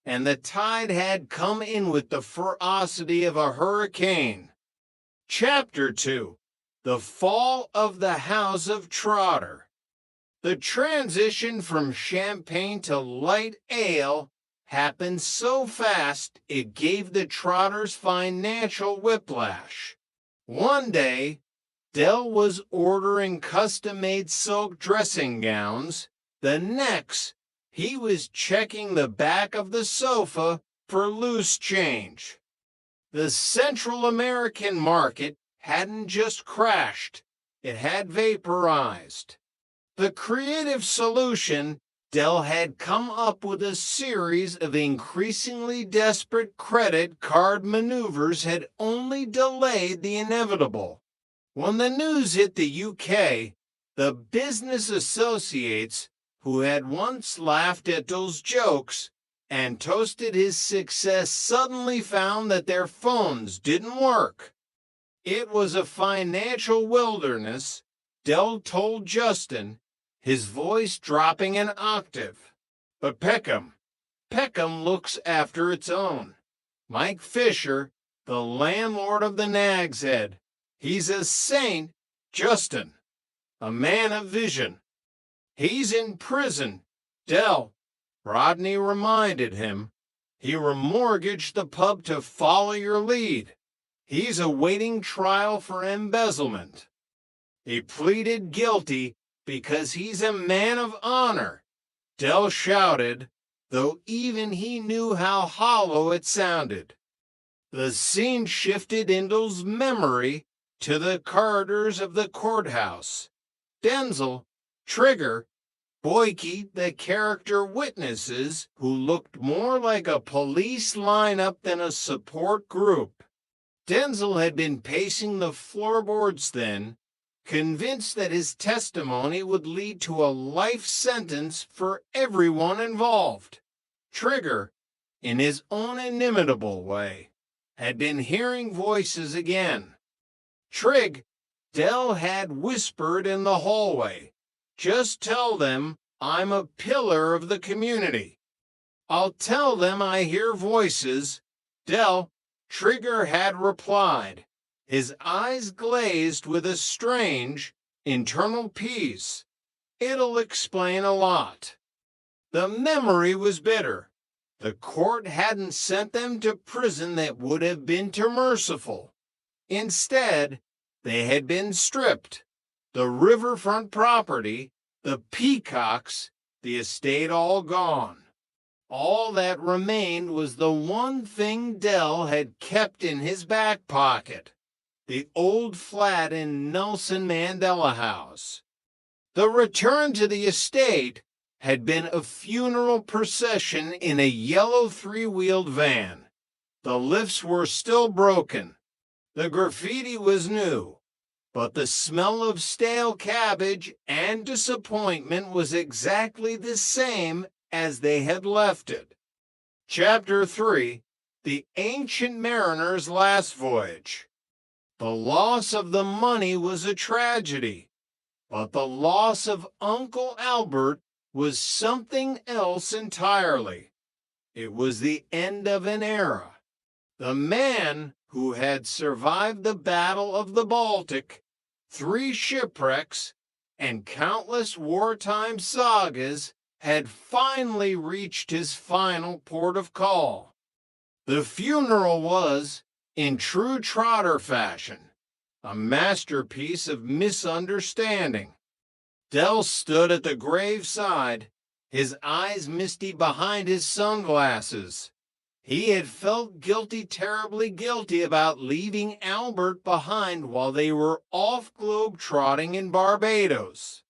and the tide had come in with the ferocity of a hurricane. Chapter 2: The Fall of the House of Trotter. The transition from champagne to light ale happened so fast it gave the Trotters financial whiplash. One day, Dell was ordering custom-made silk dressing gowns. The next, he was checking the back of the sofa for loose change. The Central American market hadn't just crashed, it had vaporized. The creative solution, Dell had come up with a series of increasingly desperate credit card maneuvers had only delayed the inevitable. When the news hit the UK, the business associates who had once laughed at those jokes and toasted his success suddenly found that their phones didn't work. It was a financial wilderness, Dell told Justin, his voice dropping an octave. But Peckham looks after its own. Mike Fisher, the landlord of the Nag's Head, he's a saint, Justin, a man of vision. He's in prison, Dell, Rodney reminded him. He remortgaged the pub to follow your lead. He's awaiting trial for embezzlement. He pleaded guilty because he's a man of honor, Dell shouted, though even he knew how hollow it sounded. The scene shifted Indel's memory to the corridors of the courthouse. Denzel, Trigger, Boyke, the character witnesses who looked more like a police lineup than a support group. Denzel had been pacing the floorboards then, convinced that his testimony would lead to a life sentence for everyone involved. Trigger, in his own inimitable way, had been hearing voices again. Trig, Dell had whispered in the hallway, "Just tell them I'm a pillar of the community. I'll tell them I hear voices." Dell, Trigger had replied, his eyes glazed with a strange, internal peace. "It'll explain a lot." The memory was bitter. The court hadn't sent them to prison that would have been too merciful. Instead, they had been stripped. The riverfront property, the peacocks, the estate all gone. All that remained was the one thing Dell had kept in his back pocket, the old flat in Nelson Mandela House. The return to the estate had been a funeral procession in a yellow three-wheeled van. The lifts were still broken. The graffiti was new, but the smell of stale cabbage and disappointment was exactly the same as they had left it. Chapter 3, The Ancient Mariner's Last Voyage. The loss of the money was a tragedy, but the loss of Uncle Albert was something else entirely. It was the end of an era. The man who had survived the Battle of the Baltic, 3 shipwrecks, and countless wartime sagas had finally reached his final port of call. The funeral was, in true Trotter fashion, a masterpiece of misunderstanding. Dell stood at the graveside, his eyes misty behind his sunglasses. He had felt guilty, terribly guilty about leaving Albert behind while they were off globe-trotting in Barbados.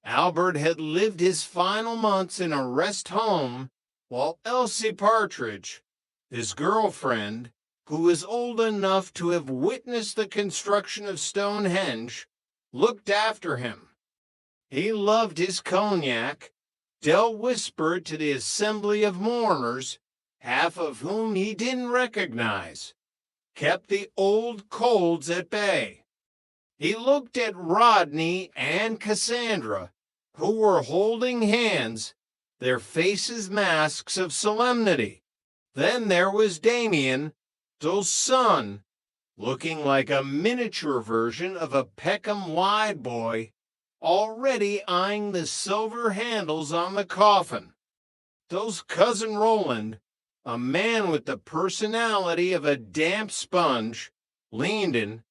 Albert had lived his final months in a rest home, while Elsie Partridge, his girlfriend, who was old enough to have witnessed the construction of Stonehenge, looked after him. He loved his cognac, Dell whispered to the assembly of mourners, half of whom he didn't recognize, kept the old colds at bay. He looked at Rodney and Cassandra, who were holding hands, their faces masks of solemnity. Then there was Damien, Dell's son, looking like a miniature version of a Peckham wide boy, already eyeing the silver handles on the coffin. Dell's cousin Roland, a man with the personality of a damp sponge, leaned in.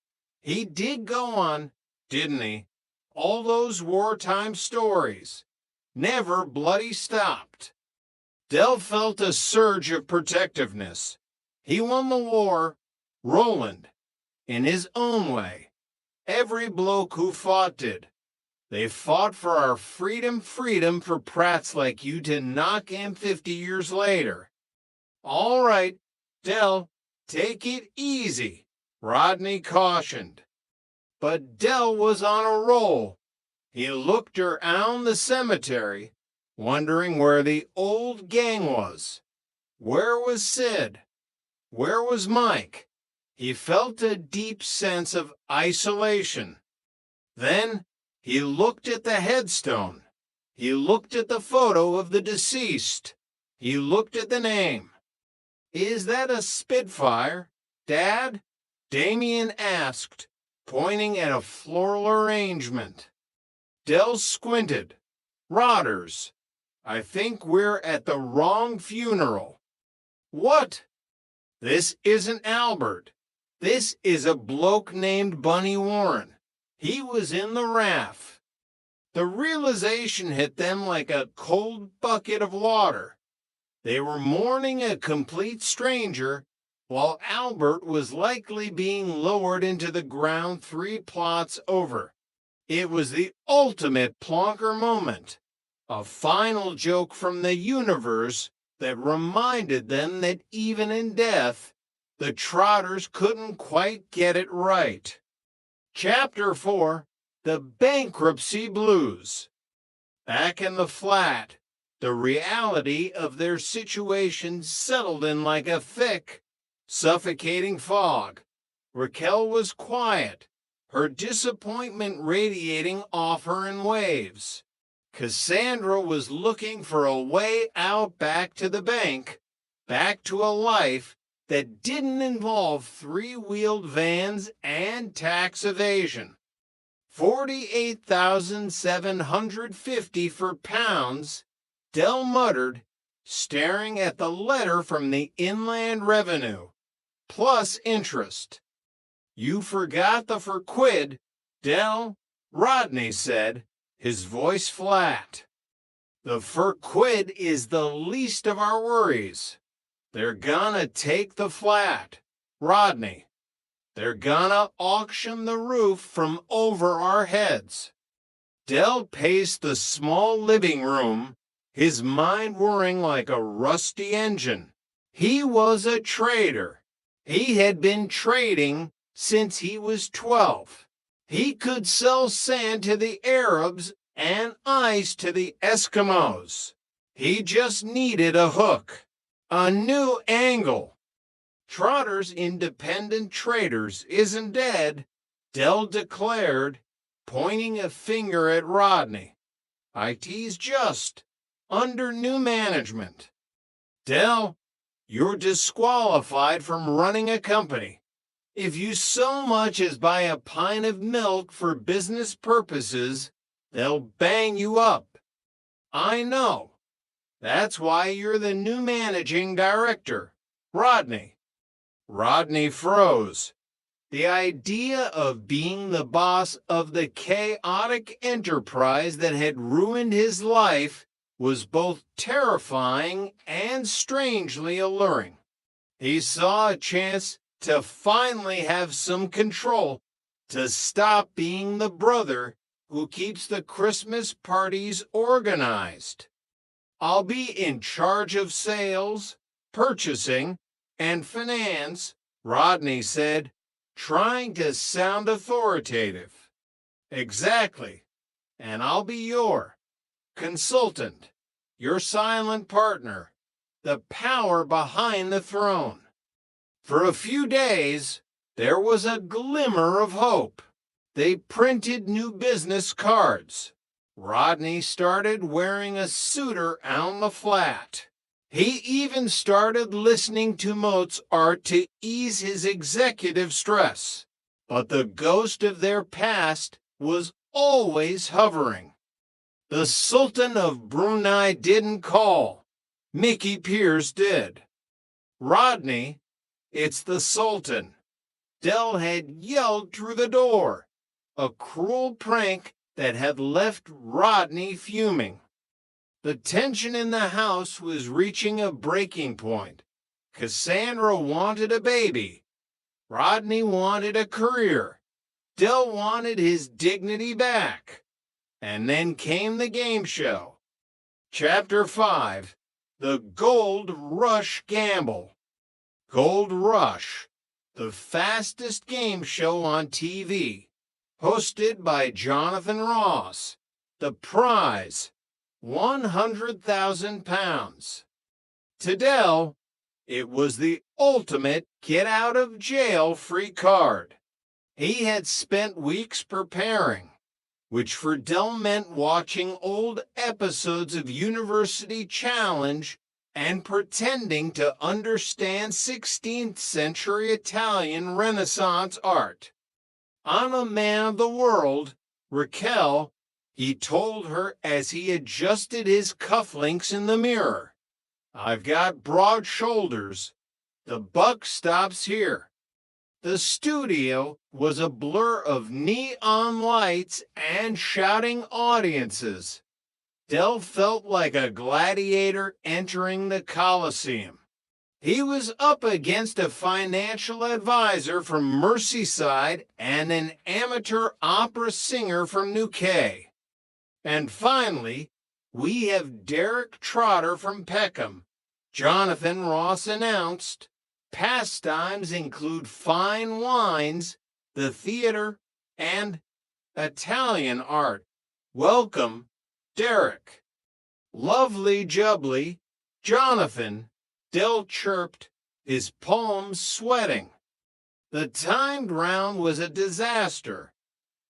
He did go on, didn't he? All those wartime stories. Never bloody stopped. Del felt a surge of protectiveness. He won the war, Roland, in his own way. Every bloke who fought did. They fought for our freedom for prats like you to knock him 50 years later. All right, Del, take it easy, Rodney cautioned. But Del was on a roll. He looked around the cemetery, wondering where the old gang was. Where was Sid? Where was Mike? He felt a deep sense of isolation. Then he looked at the headstone. He looked at the photo of the deceased. He looked at the name. Is that a Spitfire, Dad? Damien asked, pointing at a floral arrangement. Del squinted. Rotters. I think we're at the wrong funeral. What? This isn't Albert. This is a bloke named Bunny Warren. He was in the RAF. The realization hit them like a cold bucket of water. They were mourning a complete stranger, while Albert was likely being lowered into the ground 3 plots over. It was the ultimate plonker moment, a final joke from the universe that reminded them that even in death, the Trotters couldn't quite get it right. Chapter 4, The Bankruptcy Blues. Back in the flat, the reality of their situation settled in like a thick, suffocating fog. Raquel was quiet, her disappointment radiating off her in waves. Cassandra was looking for a way out back to the bank, back to a life that didn't involve 3-wheeled vans and tax evasion. $48,750 for pounds, Del muttered, staring at the letter from the Inland Revenue, plus interest. You forgot the for quid, Del, Rodney said, his voice flat. The for quid is the least of our worries. They're gonna take the flat, Rodney. They're gonna auction the roof from over our heads. Del paced the small living room, his mind whirring like a rusty engine. He was a trader. He had been trading since he was 12. He could sell sand to the Arabs and ice to the Eskimos. He just needed a hook, a new angle. Trotter's Independent Traders isn't dead, Del declared, pointing a finger at Rodney. IT's just under new management. Del, you're disqualified from running a company. If you so much as buy a pint of milk for business purposes, they'll bang you up. I know. That's why you're the new managing director, Rodney. Rodney froze. The idea of being the boss of the chaotic enterprise that had ruined his life was both terrifying and strangely alluring. He saw a chance to finally have some control, to stop being the brother who keeps the Christmas parties organized. I'll be in charge of sales, purchasing, and finance, Rodney said, trying to sound authoritative. Exactly. And I'll be your consultant, your silent partner, the power behind the throne. For a few days, there was a glimmer of hope. They printed new business cards. Rodney started wearing a suitor on the flat. He even started listening to Mozart to ease his executive stress. But the ghost of their past was always hovering. The Sultan of Brunei didn't call. Mickey Pierce did. Rodney, it's the Sultan. Del had yelled through the door. a cruel prank that had left Rodney fuming. The tension in the house was reaching a breaking point. Cassandra wanted a baby. Rodney wanted a career. Del wanted his dignity back. And then came the game show. Chapter 5, The Gold Rush Gamble. Gold Rush, the fastest game show on TV. Hosted by Jonathan Ross. The prize, £100,000. To Del, it was the ultimate get-out-of-jail-free card. He had spent weeks preparing, which for Del meant watching old episodes of University Challenge and pretending to understand 16th century Italian Renaissance art. I'm a man of the world, Raquel, he told her as he adjusted his cufflinks in the mirror. I've got broad shoulders. The buck stops here. The studio was a blur of neon lights and shouting audiences. Del felt like a gladiator entering the Colosseum. He was up against a financial advisor from Merseyside and an amateur opera singer from New Quay. And finally, we have Derek Trotter from Peckham. Jonathan Ross announced, pastimes include fine wines, the theater, and Italian art. Welcome, Derek. Lovely jubbly, Jonathan, Del chirped, his palms sweating. The timed round was a disaster.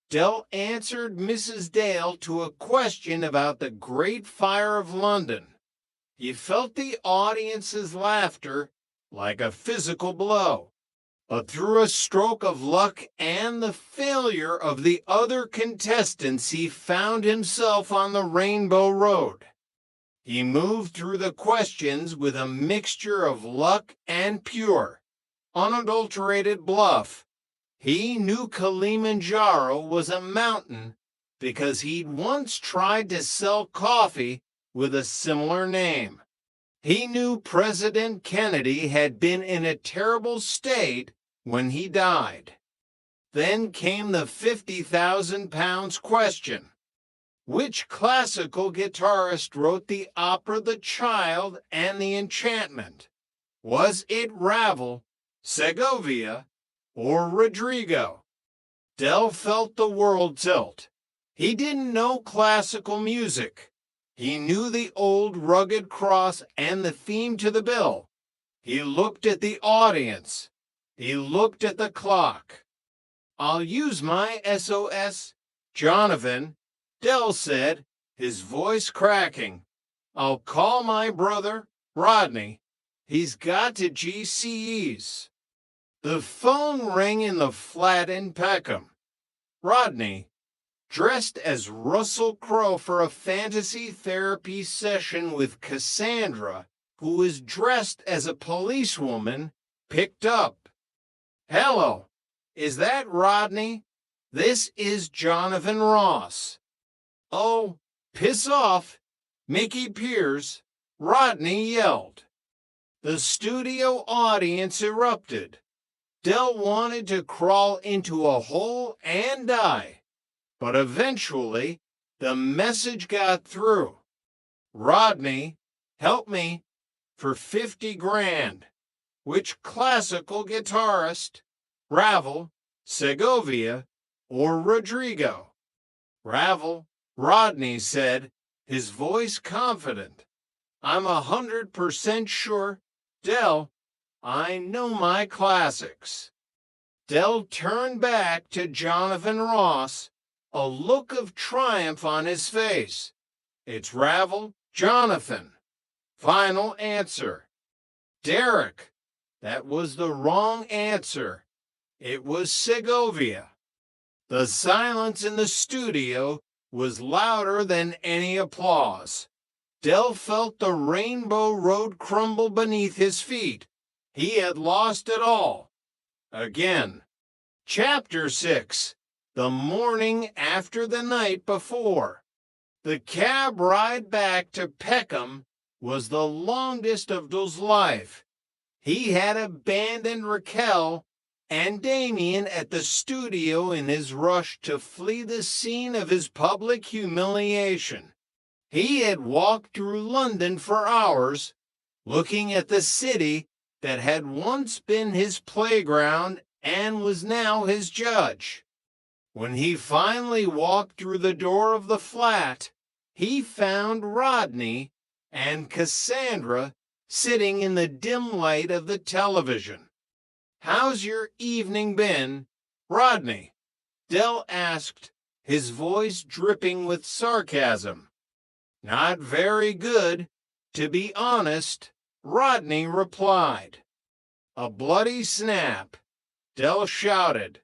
Del answered Mrs. Dale to a question about the Great Fire of London. He felt the audience's laughter like a physical blow, but through a stroke of luck and the failure of the other contestants, he found himself on the Rainbow Road. He moved through the questions with a mixture of luck and pure, unadulterated bluff. He knew Kilimanjaro was a mountain because he'd once tried to sell coffee with a similar name. He knew President Kennedy had been in a terrible state when he died. Then came the £50,000 question. Which classical guitarist wrote the opera The Child and the Enchantment? Was it Ravel, Segovia, or Rodrigo? Del felt the world tilt. He didn't know classical music. He knew the old rugged cross and the theme to the bill. He looked at the audience. He looked at the clock. I'll use my SOS, Jonathan, Del said, his voice cracking. I'll call my brother, Rodney. He's got to GCE's. The phone rang in the flat in Peckham. Rodney, dressed as Russell Crowe for a fantasy therapy session with Cassandra, who was dressed as a policewoman, picked up. Hello, is that Rodney? This is Jonathan Ross. Oh, piss off, Mickey Piers, Rodney yelled. The studio audience erupted. Del wanted to crawl into a hole and die, but eventually the message got through. Rodney, help me for 50 grand. Which classical guitarist? Ravel, Segovia, or Rodrigo? Ravel, Rodney said, his voice confident. I'm 100% sure, Del, I know my classics. Del turned back to Jonathan Ross, a look of triumph on his face. It's Ravel, Jonathan. Final answer. Derek, that was the wrong answer. It was Segovia. The silence in the studio was louder than any applause. Del felt the Rainbow Road crumble beneath his feet. He had lost it all. Again. Chapter 6, the morning after the night before. The cab ride back to Peckham was the longest of Dell's life. He had abandoned Raquel and Damien at the studio in his rush to flee the scene of his public humiliation. He had walked through London for hours, looking at the city that had once been his playground and was now his judge. When he finally walked through the door of the flat, he found Rodney and Cassandra sitting in the dim light of the television. "How's your evening been, Rodney?" Dell asked, his voice dripping with sarcasm. "Not very good, to be honest," Rodney replied. "A bloody snap," Dell shouted.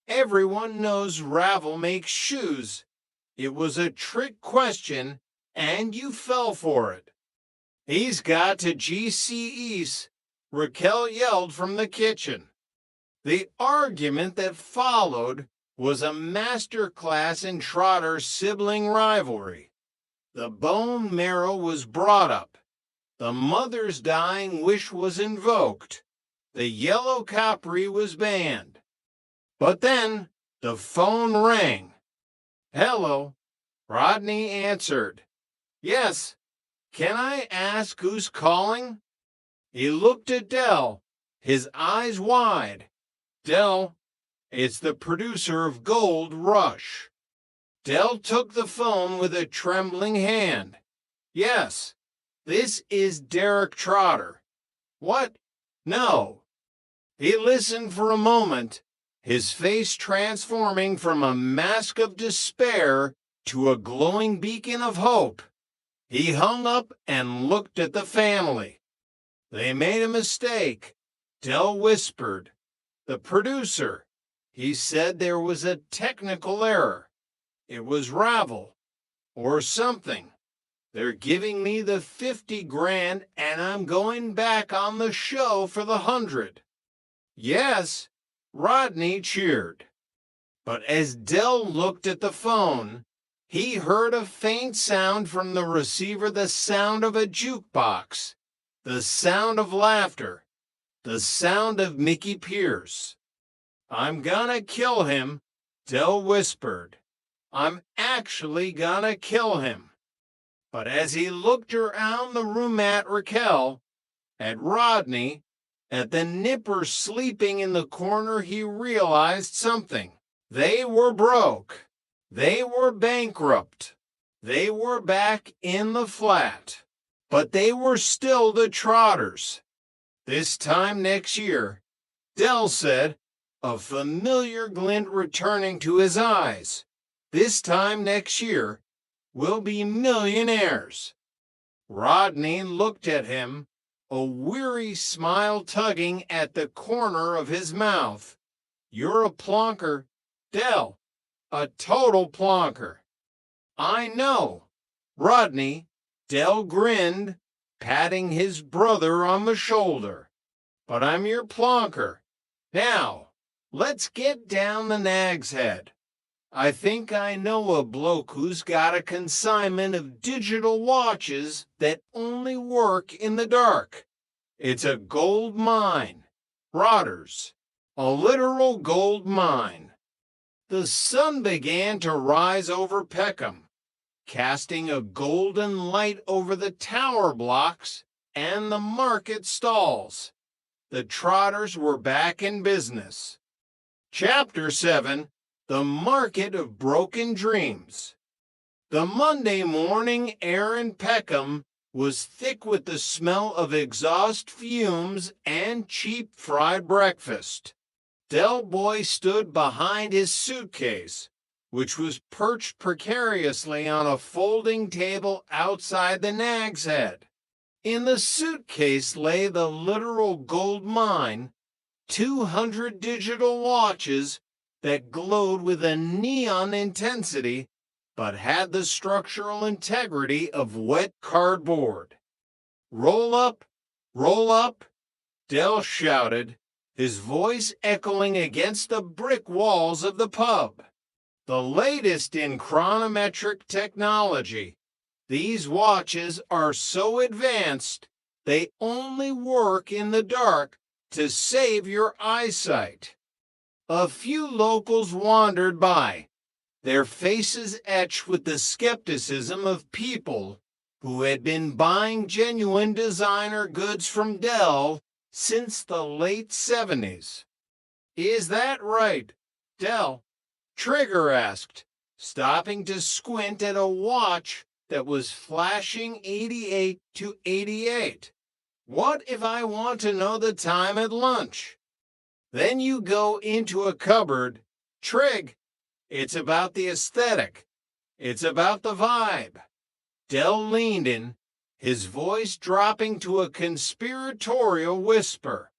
"Everyone knows Ravel makes shoes. It was a trick question, and you fell for it." "He's got to GC East," Raquel yelled from the kitchen. The argument that followed was a master class in Trotter's sibling rivalry. The bone marrow was brought up. The mother's dying wish was invoked. The yellow Capri was banned. But then the phone rang. "Hello," Rodney answered. "Yes. Can I ask who's calling?" He looked at Dell, his eyes wide. "Dell, it's the producer of Gold Rush." Dell took the phone with a trembling hand. "Yes, this is Derek Trotter." "What? No." He listened for a moment, his face transforming from a mask of despair to a glowing beacon of hope. He hung up and looked at the family. "They made a mistake," Dell whispered. "The producer, he said there was a technical error. It was Ravel, or something. They're giving me the 50 grand and I'm going back on the show for the 100. "Yes," Rodney cheered. But as Dell looked at the phone, he heard a faint sound from the receiver, the sound of a jukebox, the sound of laughter, the sound of Mickey Pierce. "I'm gonna kill him," Dell whispered. "I'm actually gonna kill him." But as he looked around the room at Raquel, at Rodney, at the nipper sleeping in the corner, he realized something. They were broke. They were bankrupt. They were back in the flat. But they were still the Trotters. This time next year, Dell said, a familiar glint returning to his eyes. This time next year, we'll be millionaires. Rodney looked at him, a weary smile tugging at the corner of his mouth. "You're a plonker, Dell, a total plonker." "I know." Rodney, Dell grinned, patting his brother on the shoulder. "But I'm your plonker. Now, let's get down the Nag's Head. I think I know a bloke who's got a consignment of digital watches that only work in the dark. It's a gold mine. Rotters. A literal gold mine." The sun began to rise over Peckham, casting a golden light over the tower blocks and the market stalls. The Trotters were back in business. Chapter 7. The Market of Broken Dreams. The Monday morning air in Peckham was thick with the smell of exhaust fumes and cheap fried breakfast. Del Boy stood behind his suitcase, which was perched precariously on a folding table outside the Nag's Head. In the suitcase lay the literal gold mine, 200 digital watches that glowed with a neon intensity, but had the structural integrity of wet cardboard. "Roll up, Del shouted, his voice echoing against the brick walls of the pub. the latest in chronometric technology. These watches are so advanced, they only work in the dark to save your eyesight. A few locals wandered by, their faces etched with the skepticism of people who had been buying genuine designer goods from Dell since the late 70s. Is that right, Dell? Trigger asked, stopping to squint at a watch that was flashing 88 to 88. What if I want to know the time at lunch? Then you go into a cupboard. Trig, it's about the aesthetic. It's about the vibe. Dell leaned in, his voice dropping to a conspiratorial whisper.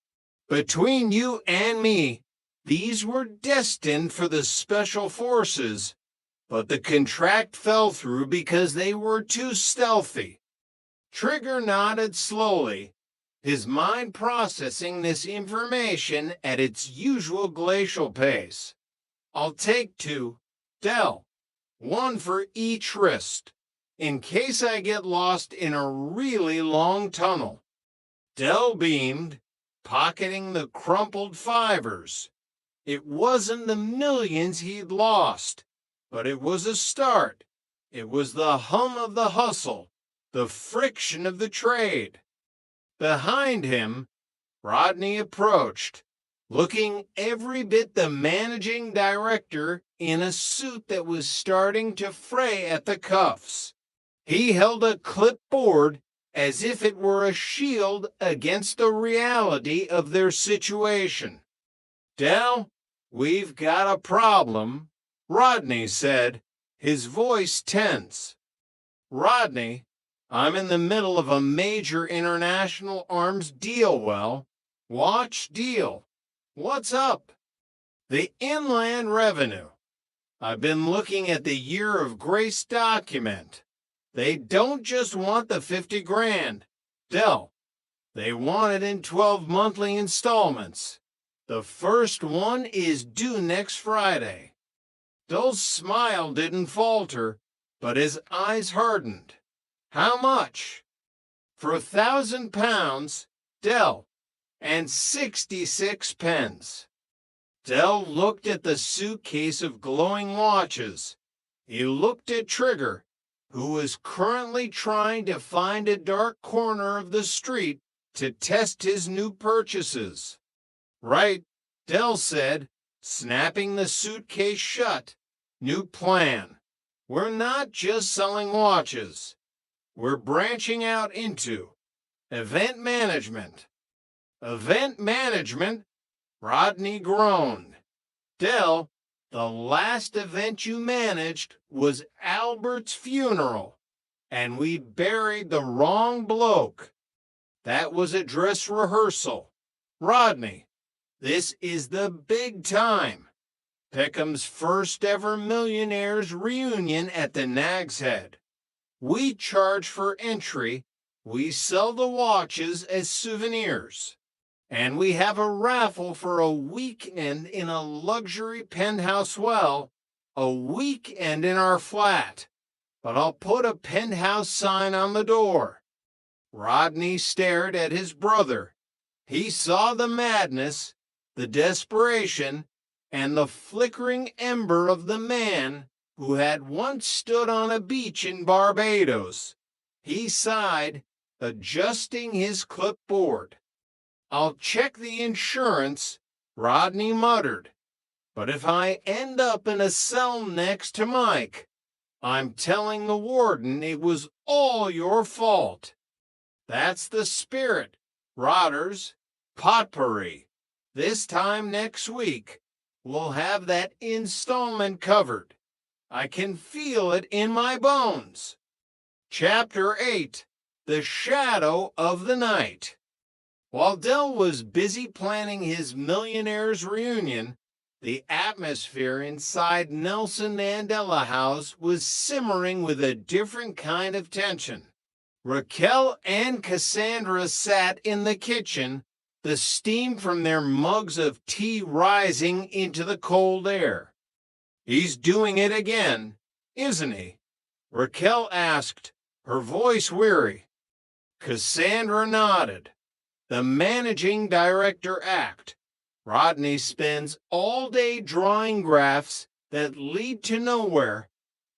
Between you and me, these were destined for the special forces, but the contract fell through because they were too stealthy. Trigger nodded slowly, his mind processing this information at its usual glacial pace. I'll take 2, Dell, 1 for each wrist, in case I get lost in a really long tunnel. Dell beamed, pocketing the crumpled fivers. It wasn't the millions he'd lost, but it was a start. It was the hum of the hustle, the friction of the trade. Behind him, Rodney approached, looking every bit the managing director in a suit that was starting to fray at the cuffs. He held a clipboard as if it were a shield against the reality of their situation. Dell, we've got a problem, Rodney said, his voice tense. Rodney, I'm in the middle of a major international arms deal, watch deal. What's up? The Inland Revenue. I've been looking at the Year of Grace document. They don't just want the 50 grand, Dell. They want it in 12 monthly installments. The first one is due next Friday. Dell's smile didn't falter, but his eyes hardened. How much? For £1,000, Dell, and 66 pence. Dell looked at the suitcase of glowing watches. He looked at Trigger, who was currently trying to find a dark corner of the street to test his new purchases. Right, Dell said, snapping the suitcase shut. New plan. We're not just selling watches. We're branching out into event management. Event management? Rodney groaned. Dell, the last event you managed was Albert's funeral, and we buried the wrong bloke. That was a dress rehearsal. Rodney, this is the big time. Peckham's first ever millionaires reunion at the Nag's Head. We charge for entry, we sell the watches as souvenirs, and we have a raffle for a weekend in a luxury penthouse, a weekend in our flat. But I'll put a penthouse sign on the door. Rodney stared at his brother. He saw the madness, the desperation, and the flickering ember of the man who had once stood on a beach in Barbados. He sighed, adjusting his clipboard. I'll check the insurance, Rodney muttered. But if I end up in a cell next to Mike, I'm telling the warden it was all your fault. That's the spirit, Rotters. Potpourri. This time next week, we'll have that installment covered. I can feel it in my bones. Chapter 8, The Shadow of the Night. While Dell was busy planning his millionaires' reunion, the atmosphere inside Nelson Mandela House was simmering with a different kind of tension. Raquel and Cassandra sat in the kitchen, the steam from their mugs of tea rising into the cold air. He's doing it again, isn't he? Raquel asked, her voice weary. Cassandra nodded. The managing director act. Rodney spends all day drawing graphs that lead to nowhere,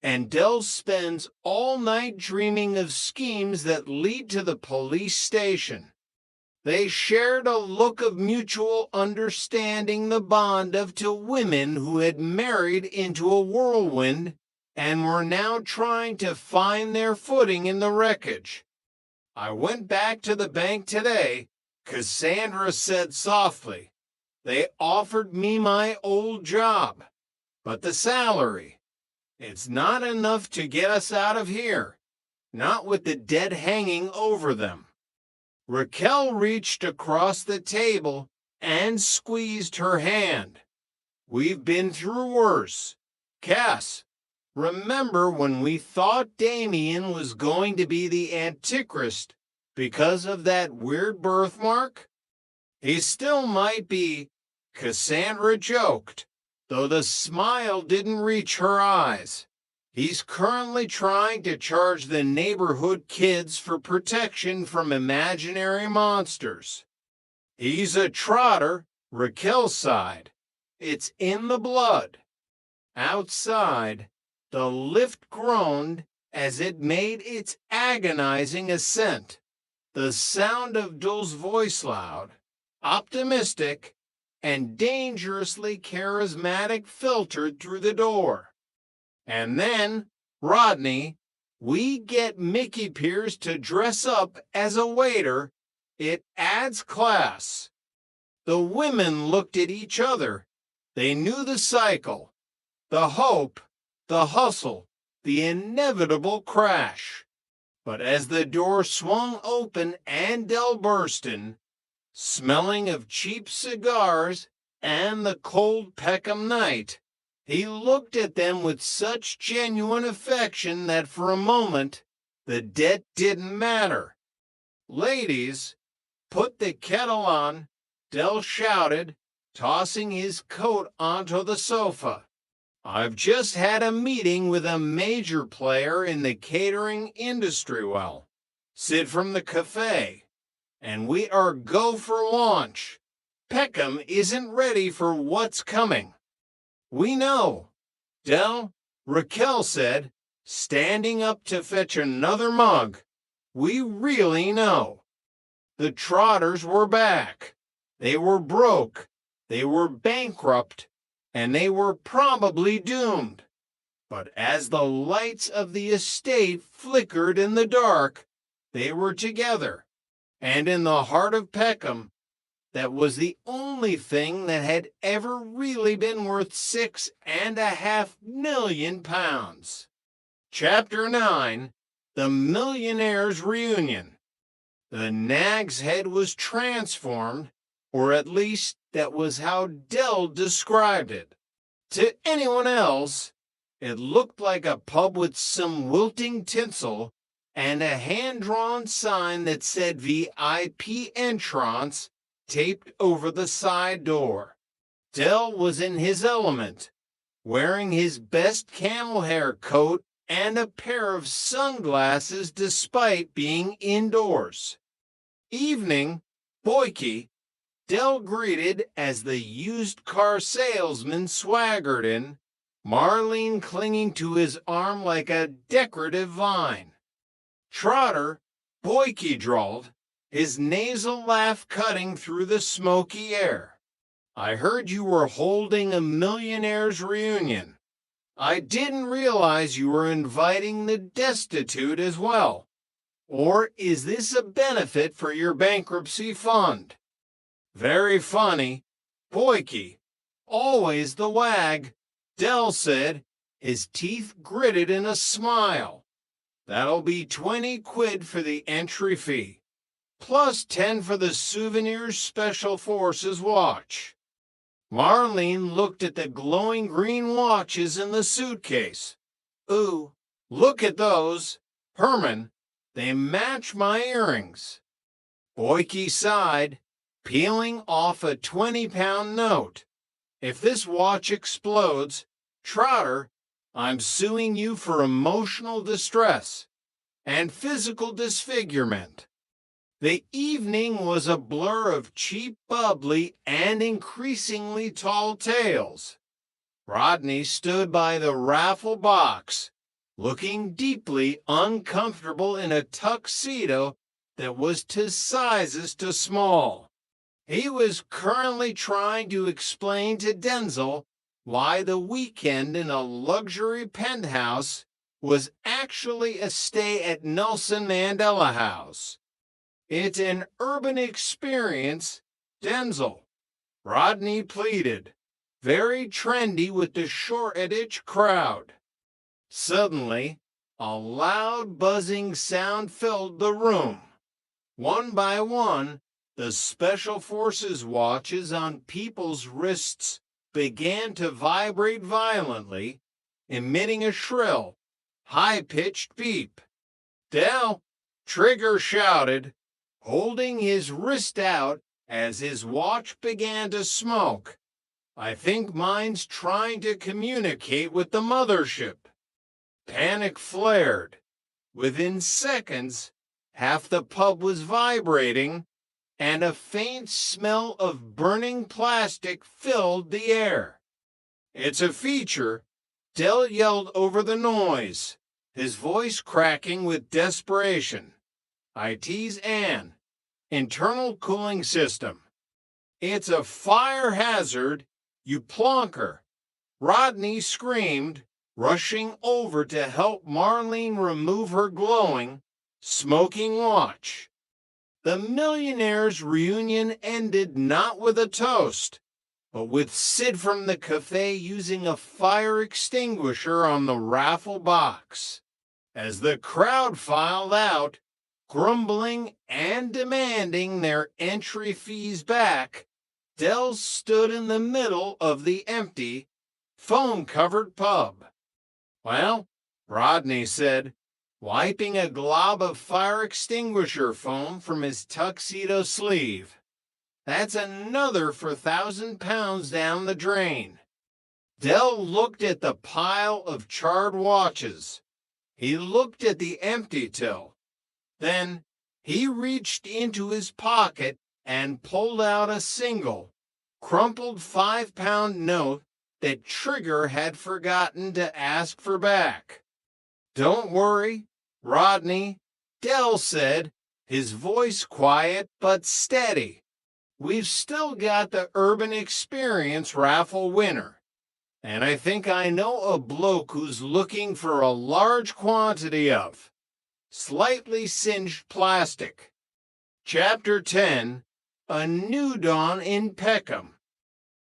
and Dell spends all night dreaming of schemes that lead to the police station. They shared a look of mutual understanding, the bond of two women who had married into a whirlwind and were now trying to find their footing in the wreckage. I went back to the bank today, Cassandra said softly. They offered me my old job, but the salary, it's not enough to get us out of here, not with the debt hanging over them. Raquel reached across the table and squeezed her hand. We've been through worse. Cass, remember when we thought Damien was going to be the Antichrist because of that weird birthmark? He still might be, Cassandra joked, though the smile didn't reach her eyes. He's currently trying to charge the neighborhood kids for protection from imaginary monsters. He's a trotter, Raquel sighed. It's in the blood. Outside, the lift groaned as it made its agonizing ascent. The sound of Dul's voice loud, optimistic, and dangerously charismatic filtered through the door. And then, Rodney, we get Mickey Pierce to dress up as a waiter. It adds class. The women looked at each other. They knew the cycle, the hope, the hustle, the inevitable crash. But as the door swung open and Dell burst in, smelling of cheap cigars and the cold Peckham night, he looked at them with such genuine affection that for a moment the debt didn't matter. Ladies, put the kettle on, Dell shouted, tossing his coat onto the sofa. I've just had a meeting with a major player in the catering industry, Sid from the cafe, and we are go for launch. Peckham isn't ready for what's coming. We know, Dell, Raquel said, standing up to fetch another mug. We really know. The Trotters were back. They were broke. They were bankrupt. And they were probably doomed. But as the lights of the estate flickered in the dark, they were together. And in the heart of Peckham, that was the only thing that had ever really been worth £6.5 million. Chapter 9, The Millionaire's Reunion. The Nag's Head was transformed, or at least that was how Dell described it. To anyone else, it looked like a pub with some wilting tinsel and a hand-drawn sign that said VIP entrance taped over the side door. Dell was in his element, wearing his best camel hair coat and a pair of sunglasses despite being indoors. Evening, Boyke, Dell greeted as the used car salesman swaggered in, Marlene clinging to his arm like a decorative vine. Trotter, Boyke drawled, his nasal laugh cutting through the smoky air. I heard you were holding a millionaire's reunion. I didn't realize you were inviting the destitute as well. Or is this a benefit for your bankruptcy fund? Very funny. Boyke, always the wag, Dell said, his teeth gritted in a smile. That'll be 20 quid for the entry fee, plus 10 for the Souvenirs Special Forces watch. Marlene looked at the glowing green watches in the suitcase. Ooh, look at those. Herman, they match my earrings. Boyke sighed, peeling off a 20-pound note. If this watch explodes, Trotter, I'm suing you for emotional distress and physical disfigurement. The evening was a blur of cheap bubbly and increasingly tall tales. Rodney stood by the raffle box, looking deeply uncomfortable in a tuxedo that was 2 sizes too small. He was currently trying to explain to Denzel why the weekend in a luxury penthouse was actually a stay at Nelson Mandela House. It's an urban experience, Denzel, Rodney pleaded, very trendy with the Shoreditch crowd. Suddenly, a loud buzzing sound filled the room. One by one, the Special Forces watches on people's wrists began to vibrate violently, emitting a shrill, high-pitched beep. Del, Trigger shouted, holding his wrist out as his watch began to smoke. I think mine's trying to communicate with the mothership. Panic flared. Within seconds, half the pub was vibrating, and a faint smell of burning plastic filled the air. It's a feature, Del yelled over the noise, his voice cracking with desperation. IT's Ann, internal cooling system. It's a fire hazard, you plonker. Rodney screamed, rushing over to help Marlene remove her glowing, smoking watch. The millionaires' reunion ended not with a toast, but with Sid from the cafe using a fire extinguisher on the raffle box. As the crowd filed out, grumbling and demanding their entry fees back, Del stood in the middle of the empty, foam-covered pub. Well, Rodney said, wiping a glob of fire extinguisher foam from his tuxedo sleeve. That's another for 1,000 pounds down the drain. Del looked at the pile of charred watches. He looked at the empty till. Then he reached into his pocket and pulled out a single, crumpled 5-pound note that Trigger had forgotten to ask for back. Don't worry, Rodney, Del said, his voice quiet but steady. We've still got the Urban Experience raffle winner. And I think I know a bloke who's looking for a large quantity of slightly singed plastic. Chapter 10, A New Dawn in Peckham.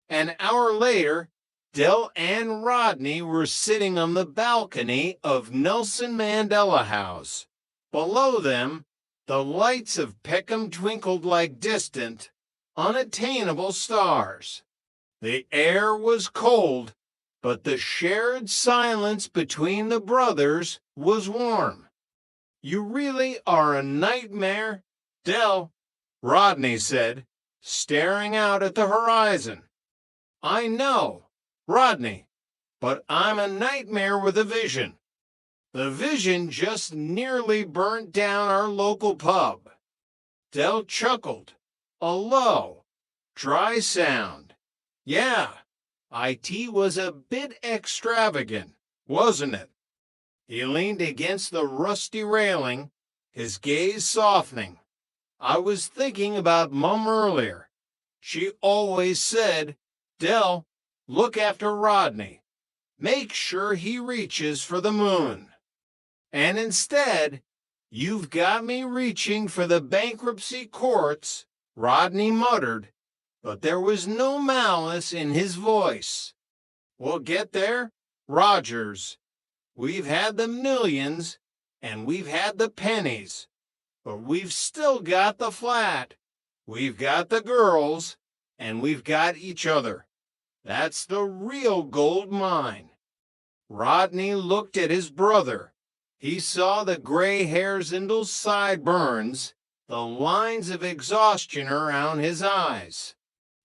An hour later, Del and Rodney were sitting on the balcony of Nelson Mandela House. Below them, the lights of Peckham twinkled like distant, unattainable stars. The air was cold, but the shared silence between the brothers was warm. You really are a nightmare, Del, Rodney said, staring out at the horizon. I know, Rodney, but I'm a nightmare with a vision. The vision just nearly burnt down our local pub. Del chuckled, a low, dry sound. Yeah, IT was a bit extravagant, wasn't it? He leaned against the rusty railing, his gaze softening. I was thinking about Mum earlier. She always said, Del, look after Rodney. Make sure he reaches for the moon. And instead, you've got me reaching for the bankruptcy courts, Rodney muttered, but there was no malice in his voice. We'll get there, Rogers. We've had the millions, and we've had the pennies, but we've still got the flat. We've got the girls, and we've got each other. That's the real gold mine. Rodney looked at his brother. He saw the gray hairs in those sideburns, the lines of exhaustion around his eyes.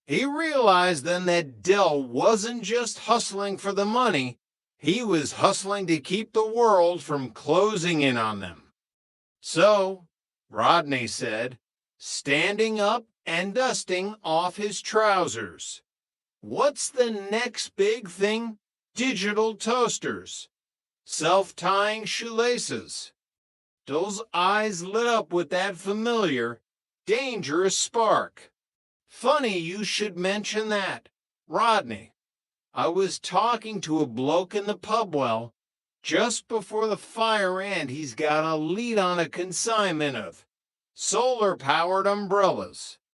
He realized then that Del wasn't just hustling for the money, He was hustling to keep the world from closing in on them. So, Rodney said, standing up and dusting off his trousers, "What's the next big thing? Digital toasters. Self-tying shoelaces." Those eyes lit up with that familiar, dangerous spark. "Funny you should mention that, Rodney. I was talking to a bloke in the pub well just before the fire, and he's got a lead on a consignment of solar-powered umbrellas.